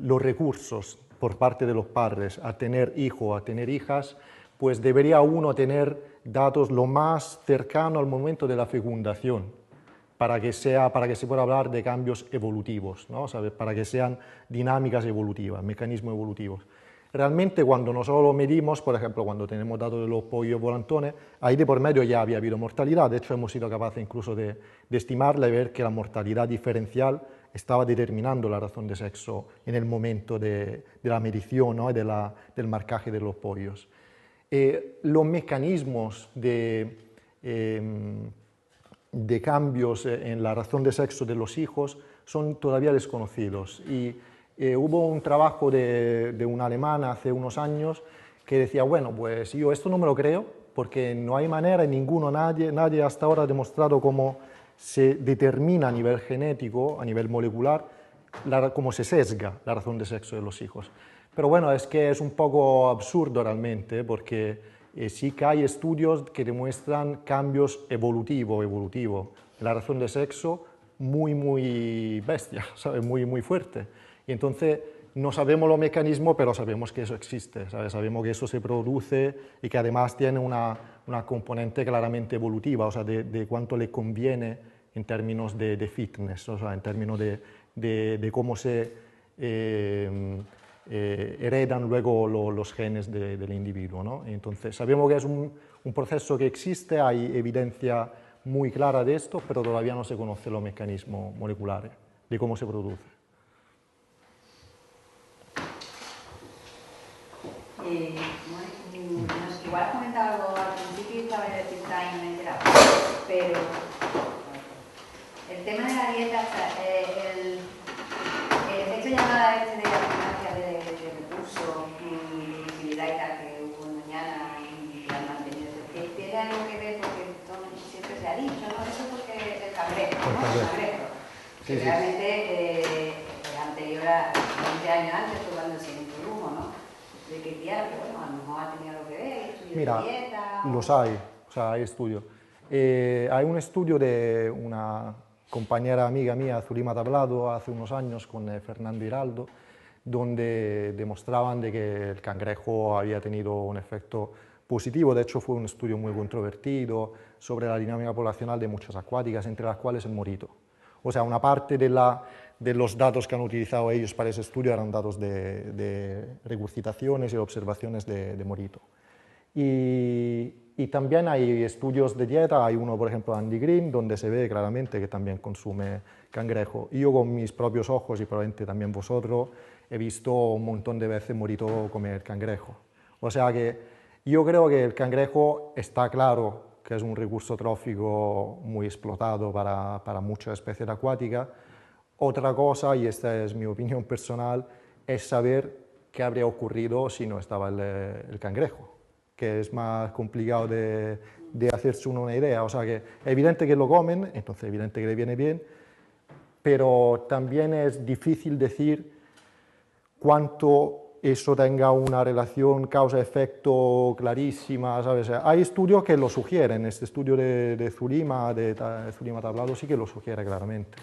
los recursos por parte de los padres a tener hijos, a tener hijas, pues debería uno tener datos lo más cercano al momento de la fecundación, para que se pueda hablar de cambios evolutivos, ¿no? ¿Sabes? Para que sean dinámicas evolutivas, mecanismos evolutivos. Realmente cuando nosotros lo medimos, por ejemplo, cuando tenemos datos de los pollos volantones, ahí de por medio ya había habido mortalidad, de hecho hemos sido capaces incluso de estimarla y ver que la mortalidad diferencial estaba determinando la razón de sexo en el momento de la medición, ¿no? Del marcaje de los pollos. Los mecanismos de cambios en la razón de sexo de los hijos son todavía desconocidos. Y hubo un trabajo de una alemana hace unos años que decía, bueno, pues yo esto no me lo creo, porque no hay manera, nadie hasta ahora ha demostrado cómo se determina a nivel genético, a nivel molecular, cómo se sesga la razón de sexo de los hijos. Pero bueno, es que es un poco absurdo realmente, porque sí que hay estudios que demuestran cambios evolutivos en la razón de sexo muy bestia, ¿sabes? Muy fuerte. Y entonces no sabemos los mecanismos, pero sabemos que eso existe, ¿sabes? Sabemos que eso se produce y que además tiene una componente claramente evolutiva, o sea, de cuánto le conviene en términos de fitness, o sea, en términos de cómo se heredan luego los genes del individuo, ¿no? Entonces sabemos que es un proceso que existe, hay evidencia muy clara de esto, pero todavía no se conocen los mecanismos moleculares de cómo se produce. Igual has comentado algo al principio y estaba enterado, pero el tema de la dieta, o sea, el efecto llamada de la abundancia de recursos y visibilidad y tal, que cangrejo, ¿no? cangrejo. El cangrejo. Sí, Que sí. realmente anterior a 20 años antes fue cuando se introdujo, ¿no? De que tía, pero bueno, a lo mejor ha tenido algo que ver, estudios Mira, de dieta. los hay, o sea, hay estudios. Hay un estudio de una compañera amiga mía, Zulima Tablado, hace unos años con Fernando Hiraldo, donde demostraban de que el cangrejo había tenido un efecto positivo. De hecho, fue un estudio muy controvertido sobre la dinámica poblacional de muchas acuáticas, entre las cuales el morito. O sea, una parte de los datos que han utilizado ellos para ese estudio eran datos de regurgitaciones y observaciones de morito. Y también hay estudios de dieta, hay uno, por ejemplo, de Andy Green, donde se ve claramente que también consume cangrejo. Y yo con mis propios ojos, y probablemente también vosotros, he visto un montón de veces morito comer cangrejo. O sea que yo creo que el cangrejo está claro que es un recurso trófico muy explotado para muchas especies acuáticas. Otra cosa, y esta es mi opinión personal, es saber qué habría ocurrido si no estaba el cangrejo, que es más complicado de hacerse uno una idea. O sea que es evidente que lo comen, entonces es evidente que le viene bien, pero también es difícil decir cuánto eso tenga una relación causa-efecto clarísima, ¿sabes? Hay estudios que lo sugieren, este estudio de Zulima Tablado sí que lo sugiere claramente.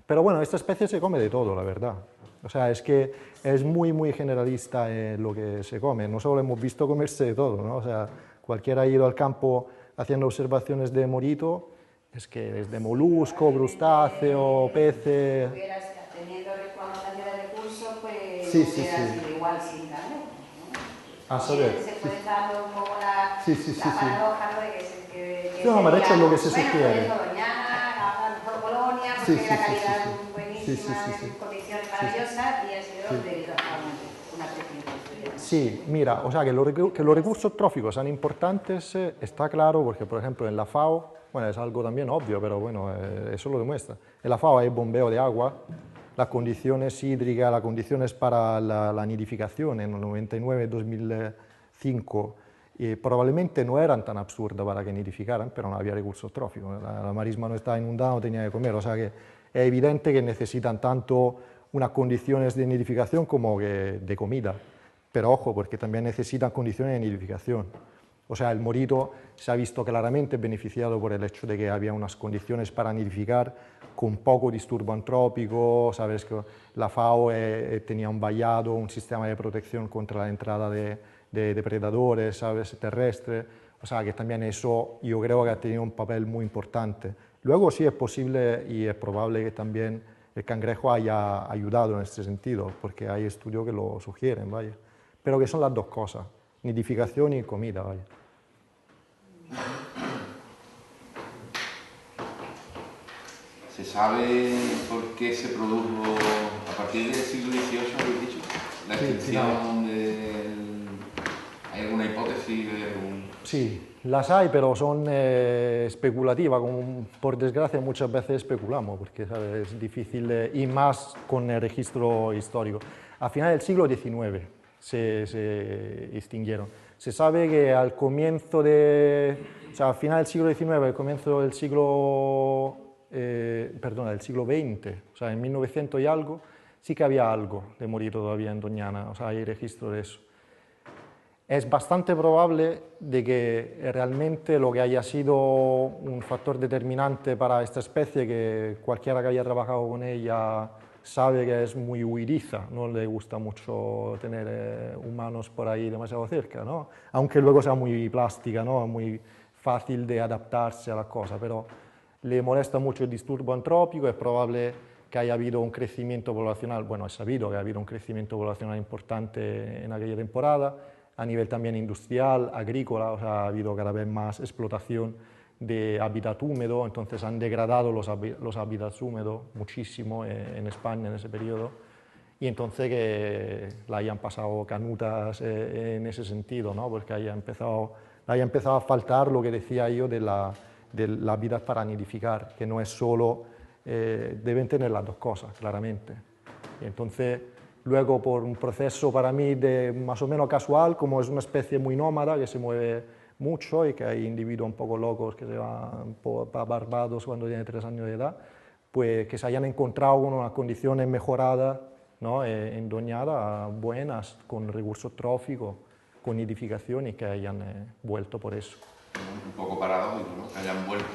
Pero bueno, esta especie se come de todo, la verdad. O sea, es que es muy, muy generalista en lo que se come. No solo hemos visto comerse de todo, ¿no? O sea, cualquiera ha ido al campo haciendo observaciones de morito, es que desde molusco, crustáceo, peces... Teniendo de recursos, pues Sí, hubiera sido igual sin cangrejo, ¿no? A saber. Se puede dar un poco la paradoja, ¿no? De que no, ma de hecho es lo que se bueno, sugiere. pues eso, Doñana, a lo mejor Polonia, porque la calidad buenísima, en condiciones maravillosas, y ha sido debido a una especie. Sí, mira, o sea que los recursos tróficos son importantes, está claro, porque por ejemplo en la FAO, bueno, es algo también obvio, pero bueno, eso lo demuestra. En la FAO hay bombeo de agua, las condiciones hídricas, las condiciones para la nidificación en el 99-2005 probablemente no eran tan absurdas para que nidificaran, pero no había recursos tróficos. La marisma no estaba inundada, no tenía que comer, o sea que es evidente que necesitan tanto unas condiciones de nidificación como de comida. Pero ojo, porque también necesitan condiciones de nidificación. O sea, el morito se ha visto claramente beneficiado por el hecho de que había unas condiciones para nidificar con poco disturbo antrópico, sabes que la FAO tenía un vallado, un sistema de protección contra la entrada de depredadores, sabes, terrestres, o sea que también eso yo creo que ha tenido un papel muy importante. Luego sí es posible y es probable que también el cangrejo haya ayudado en este sentido, porque hay estudios que lo sugieren, vaya. Pero que son las dos cosas, nidificación y comida, vaya. ¿Se sabe por qué se produjo a partir del siglo XVIII, habéis dicho? La extinción del... ¿Hay alguna hipótesis de algún...? Sí, las hay, pero son especulativas, como por desgracia muchas veces especulamos, porque ¿sabes? Es difícil, y más con el registro histórico. A final del siglo XIX se extinguieron. Se sabe que al comienzo o sea, al final del siglo XIX, al comienzo del siglo, del siglo XX, o sea, en 1900 y algo, sí que había algo de morito todavía en Doñana, o sea, hay registro de eso. Es bastante probable de que realmente lo que haya sido un factor determinante para esta especie, que cualquiera que haya trabajado con ella sabe que es muy huiriza, no le gusta mucho tener humanos por ahí demasiado cerca, ¿no? Aunque luego sea muy plástica, ¿no? Muy fácil de adaptarse a la cosa, pero le molesta mucho el disturbo antrópico, es probable que haya habido un crecimiento poblacional, bueno, es sabido que ha habido un crecimiento poblacional importante en aquella temporada, a nivel también industrial, agrícola, o sea, ha habido cada vez más explotación de hábitat húmedo, entonces han degradado los hábitats húmedos muchísimo en España en ese periodo, y entonces que la hayan pasado canutas en ese sentido, ¿no? Porque haya empezado a faltar lo que decía yo del hábitat para nidificar, que no es solo, deben tener las dos cosas, claramente. Y entonces, luego por un proceso para mí de más o menos casual, como es una especie muy nómada, que se mueve mucho y que hay individuos un poco locos que se van para Barbados cuando tienen 3 años de edad, pues que se hayan encontrado con unas condiciones mejoradas, ¿no? En Doñana, buenas, con recursos tróficos, con nidificación y que hayan vuelto por eso. Un poco paradójico, ¿no? Que hayan vuelto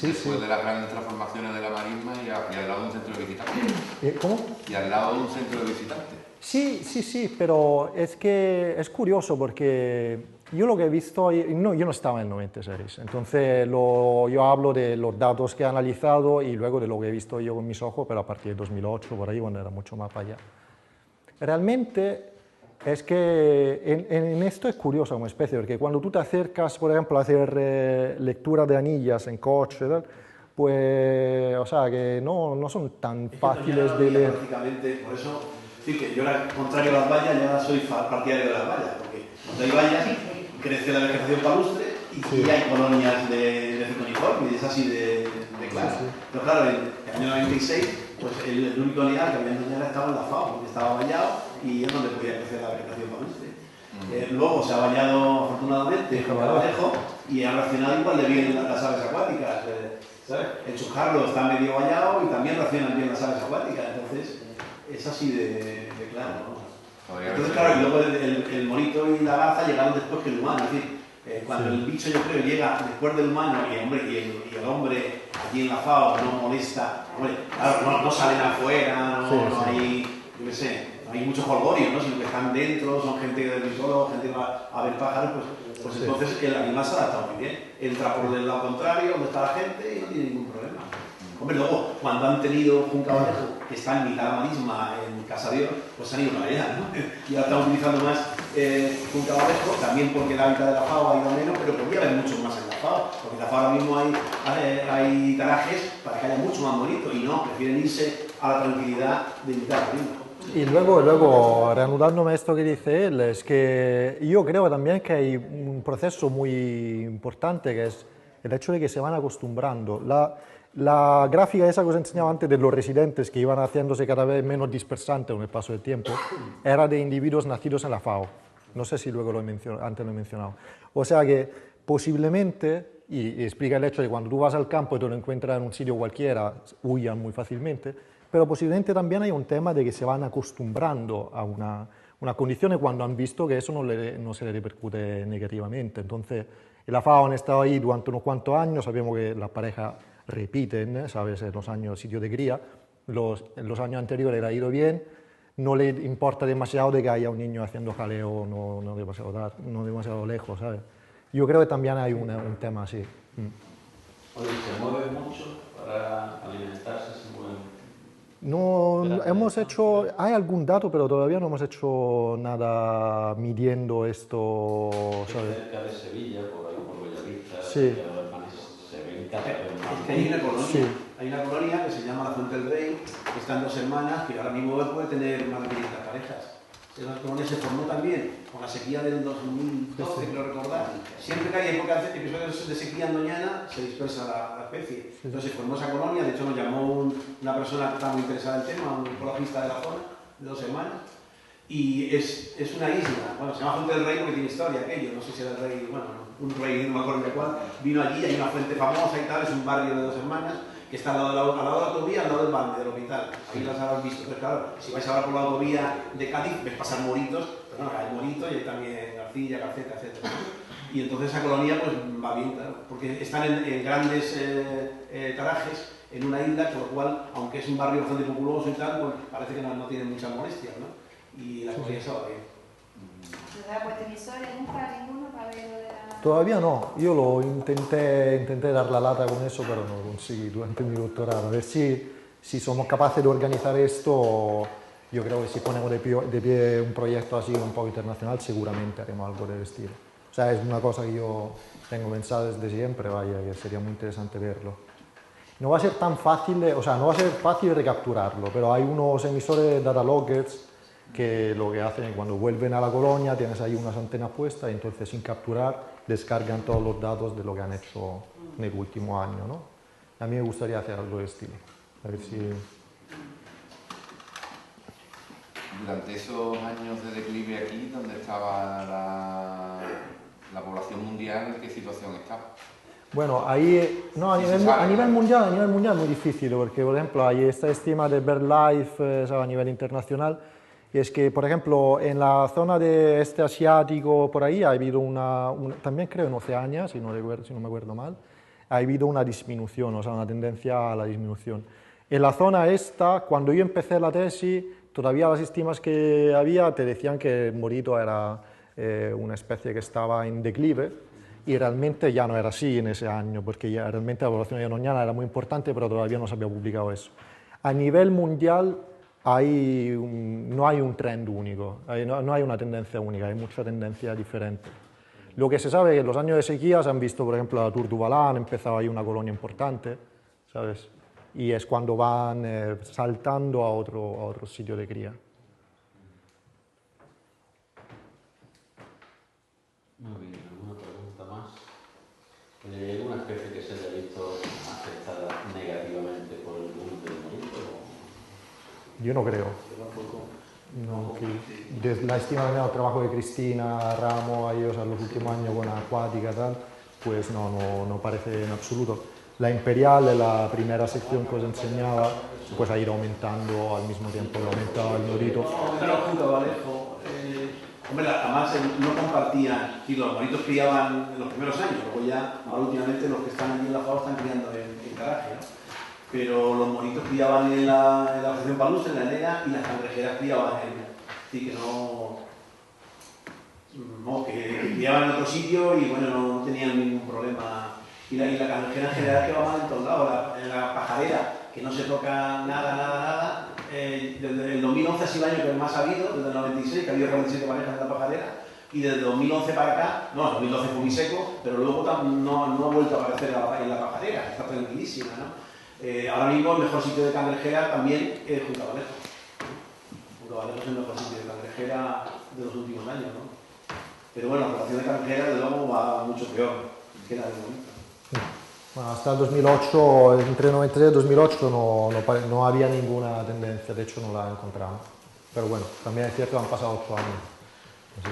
después de las grandes transformaciones de la marisma y al lado de un centro de visitantes. ¿Cómo? Y al lado de un centro de visitantes. Sí, pero es que es curioso porque yo lo que he visto, yo no estaba en el 96, entonces yo hablo de los datos que he analizado y luego de lo que he visto yo con mis ojos, pero a partir de 2008, por ahí, cuando era mucho más para allá. Realmente es que en esto es curioso como especie, porque cuando tú te acercas, por ejemplo, a hacer lectura de anillas en coche, tal, pues, o sea, que no son tan fáciles de leer. Prácticamente, por eso, sí, que yo, al contrario a las vallas, ya soy partidario de las vallas, porque cuando hay vallas, crece la vegetación palustre y hay colonias de circoniforme, y es así de claro. Sí. Pero claro, en el año 96, pues el único lineal que había en Doñana estaba en la FAO, porque estaba vallado y es donde podía crecer la vegetación palustre. Luego se ha bañado afortunadamente en Cabalejo y ha reaccionado igual de bien las aves acuáticas. ¿Sabes? El chujarro está medio bañado y también reaccionan bien las aves acuáticas, entonces es así de claro, ¿no? Entonces, claro, y luego el morito y la garza llegaron después que el humano, es decir, cuando el bicho, yo creo, llega después del humano y el hombre allí en la FAO no molesta, hombre, claro, no salen afuera, no hay, yo qué sé, no hay mucho jolgorio, ¿no? Sino que están dentro, son gente de bisólogo, gente que va a ver pájaros, pues entonces el animal se adapta muy bien. Entra por el lado contrario, donde está la gente, y no tiene ningún problema. Hombre, luego, cuando han tenido un cabalejo que está en mitad de la marisma, en Casa Dios, pues han ido para allá, ¿no? Y ahora están utilizando más un cabalejo, también porque el hábitat de la FAO ha ido menos, pero podría haber mucho más en la FAO, porque en la FAO ahora mismo hay garajes para que haya mucho más bonito, y no, prefieren irse a la tranquilidad de mitad de la marisma. Y luego, reanudándome esto que dice él, es que yo creo también que hay un proceso muy importante que es el hecho de que se van acostumbrando. La gráfica esa que os enseñaba antes de los residentes que iban haciéndose cada vez menos dispersantes con el paso del tiempo, era de individuos nacidos en la FAO. No sé si luego antes lo he mencionado. O sea que posiblemente, y explica el hecho de que cuando tú vas al campo y te lo encuentras en un sitio cualquiera, huyan muy fácilmente, pero posiblemente también hay un tema de que se van acostumbrando a una condición cuando han visto que eso no se le repercute negativamente. Entonces, en la FAO han estado ahí durante unos cuantos años, sabemos que las parejas repiten, ¿sabes?, en los años sitio de cría, en los años anteriores le ha ido bien, no le importa demasiado de que haya un niño haciendo jaleo no demasiado lejos, ¿sabes? Yo creo que también hay un tema así. Oye, ¿se mueve mucho para alimentarse? ¿Se mueven? No, hemos hecho, hay algún dato, pero todavía no hemos hecho nada midiendo esto, ¿sabes? Cerca de Sevilla, por ahí por Bellavista, sí. Se ven cada vez más. Es que hay una colonia, hay una colonia que se llama la Fuente del Rey, que están 2 hermanas, que ahora mismo puede tener más de 500 parejas. Esa colonia se formó también con la sequía del 2012, creo recordar. Siempre que hay episodios de sequía en Doñana, se dispersa la especie. Entonces se formó esa colonia, de hecho nos llamó una persona que estaba muy interesada en el tema, un ecologista de la zona, de 2 hermanas. Y es una isla, bueno, se llama Fuente del Rey porque tiene historia aquello, no sé si era el rey, bueno, un rey, no me acuerdo de cuál, vino allí, hay una fuente famosa y tal, es un barrio de 2 hermanas, que está al lado de la autovía, al lado del Bande, del hospital. Ahí las habrás visto. Pero claro, si vais ahora por la autovía de Cádiz, ves pasar moritos, pero no, hay moritos y hay también garcilla, garceta, etc. Y entonces esa colonia pues va bien, claro, porque están en grandes tarajes, en una isla, con lo cual, aunque es un barrio bastante populoso y tal, pues parece que no tiene muchas molestias, ¿no? Y la colonia se va bien. ¿Se ha puesto emisores nunca ninguno para ver lo de la...? Todavía no, yo lo intenté dar la lata con eso, pero no lo conseguí durante mi doctorado. A ver si somos capaces de organizar esto, yo creo que si ponemos de pie un proyecto así un poco internacional, seguramente haremos algo del estilo. O sea, es una cosa que yo tengo pensado desde siempre, vaya, que sería muy interesante verlo. No va a ser tan fácil, no va a ser fácil recapturarlo, pero hay unos emisores data loggers que lo que hacen es cuando vuelven a la colonia, tienes ahí unas antenas puestas y entonces sin capturar descargan todos los datos de lo que han hecho en el último año, ¿no? A mí me gustaría hacer algo de estilo, a ver si... Durante esos años de declive aquí, ¿dónde estaba la población mundial, ¿en qué situación está? Bueno, ahí, no, a nivel mundial es muy difícil, porque, por ejemplo, hay esta estima de BirdLife, ¿sabes? A nivel internacional, y es que, por ejemplo, en la zona de este asiático, por ahí, ha habido también creo en Oceania, si no me acuerdo mal, ha habido una disminución, o sea, una tendencia a la disminución. En la zona esta, cuando yo empecé la tesis, todavía las estimas que había te decían que el morito era una especie que estaba en declive, y realmente ya no era así en ese año, porque ya realmente la población ioniana era muy importante, pero todavía no se había publicado eso. A nivel mundial no hay un trend único, no hay una tendencia única, hay mucha tendencia diferente. Lo que se sabe es que en los años de sequía se han visto, por ejemplo, la Tour du Val, empezado ahí una colonia importante, ¿sabes? Y es cuando van saltando a otro sitio de cría. Muy bien, ¿alguna pregunta más? ¿Hay alguna especie que se haya visto afectada negativamente por el boom del morito? Yo no creo. No, desde la estima del trabajo de Cristina Ramos, ellos en los últimos años con Acuática y tal, pues no parece en absoluto. La Imperial, la primera sección que os enseñaba, pues ha ido aumentando al mismo tiempo que aumentaba el morito. Pero junto a Alejo, hombre, además no compartían, sí, los moritos criaban en los primeros años, luego ya, ahora últimamente los que están allí en la FAO están criando en garaje, ¿no? Pero los moritos criaban en la Asociación Palustre, en la ENEA, y las cangrejeras criaban sí, que que criaban en otro sitio y bueno, no tenían ningún problema. Y la cangrejera en general que va mal en todos lados, en la pajarera, que no se toca nada. Desde el 2011 ha sido el año que más ha habido, desde el 96, que ha habido 47 parejas en la pajarera, y desde el 2011 para acá, no, el 2012 fue muy seco, pero luego no ha vuelto a aparecer en la pajarera, está tranquilísima, ¿no? Ahora mismo el mejor sitio de cangrejera también es Junta Vallejo. Junta Vallejo es el mejor sitio de cangrejera de los últimos años, ¿no? Pero bueno, la población de cangrejera de luego va mucho peor que la de bonita. Bueno, hasta el 2008, entre 93 y 2008 no había ninguna tendencia, de hecho no la encontramos. Pero bueno, también es cierto que han pasado 8 años. Así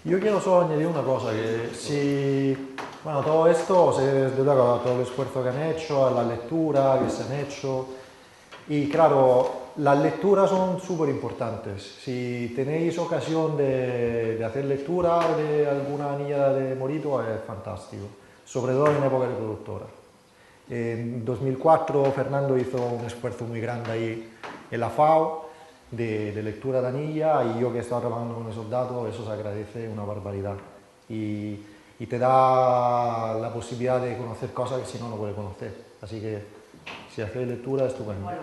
que... Yo quiero solo añadir una cosa, que si... Bueno, todo esto se debe a todo el esfuerzo que han hecho, a la lectura que se han hecho. Y claro, las lecturas son súper importantes. Si tenéis ocasión de hacer lectura de alguna anilla de morito, es fantástico. Sobre todo en época reproductora. En 2004 Fernando hizo un esfuerzo muy grande ahí en la FAO de lectura de anilla, y yo que he estado trabajando con esos datos, eso se agradece una barbaridad. Y te da la posibilidad de conocer cosas que si no puedes conocer. Así que si hacéis lectura, estupendo. Bueno,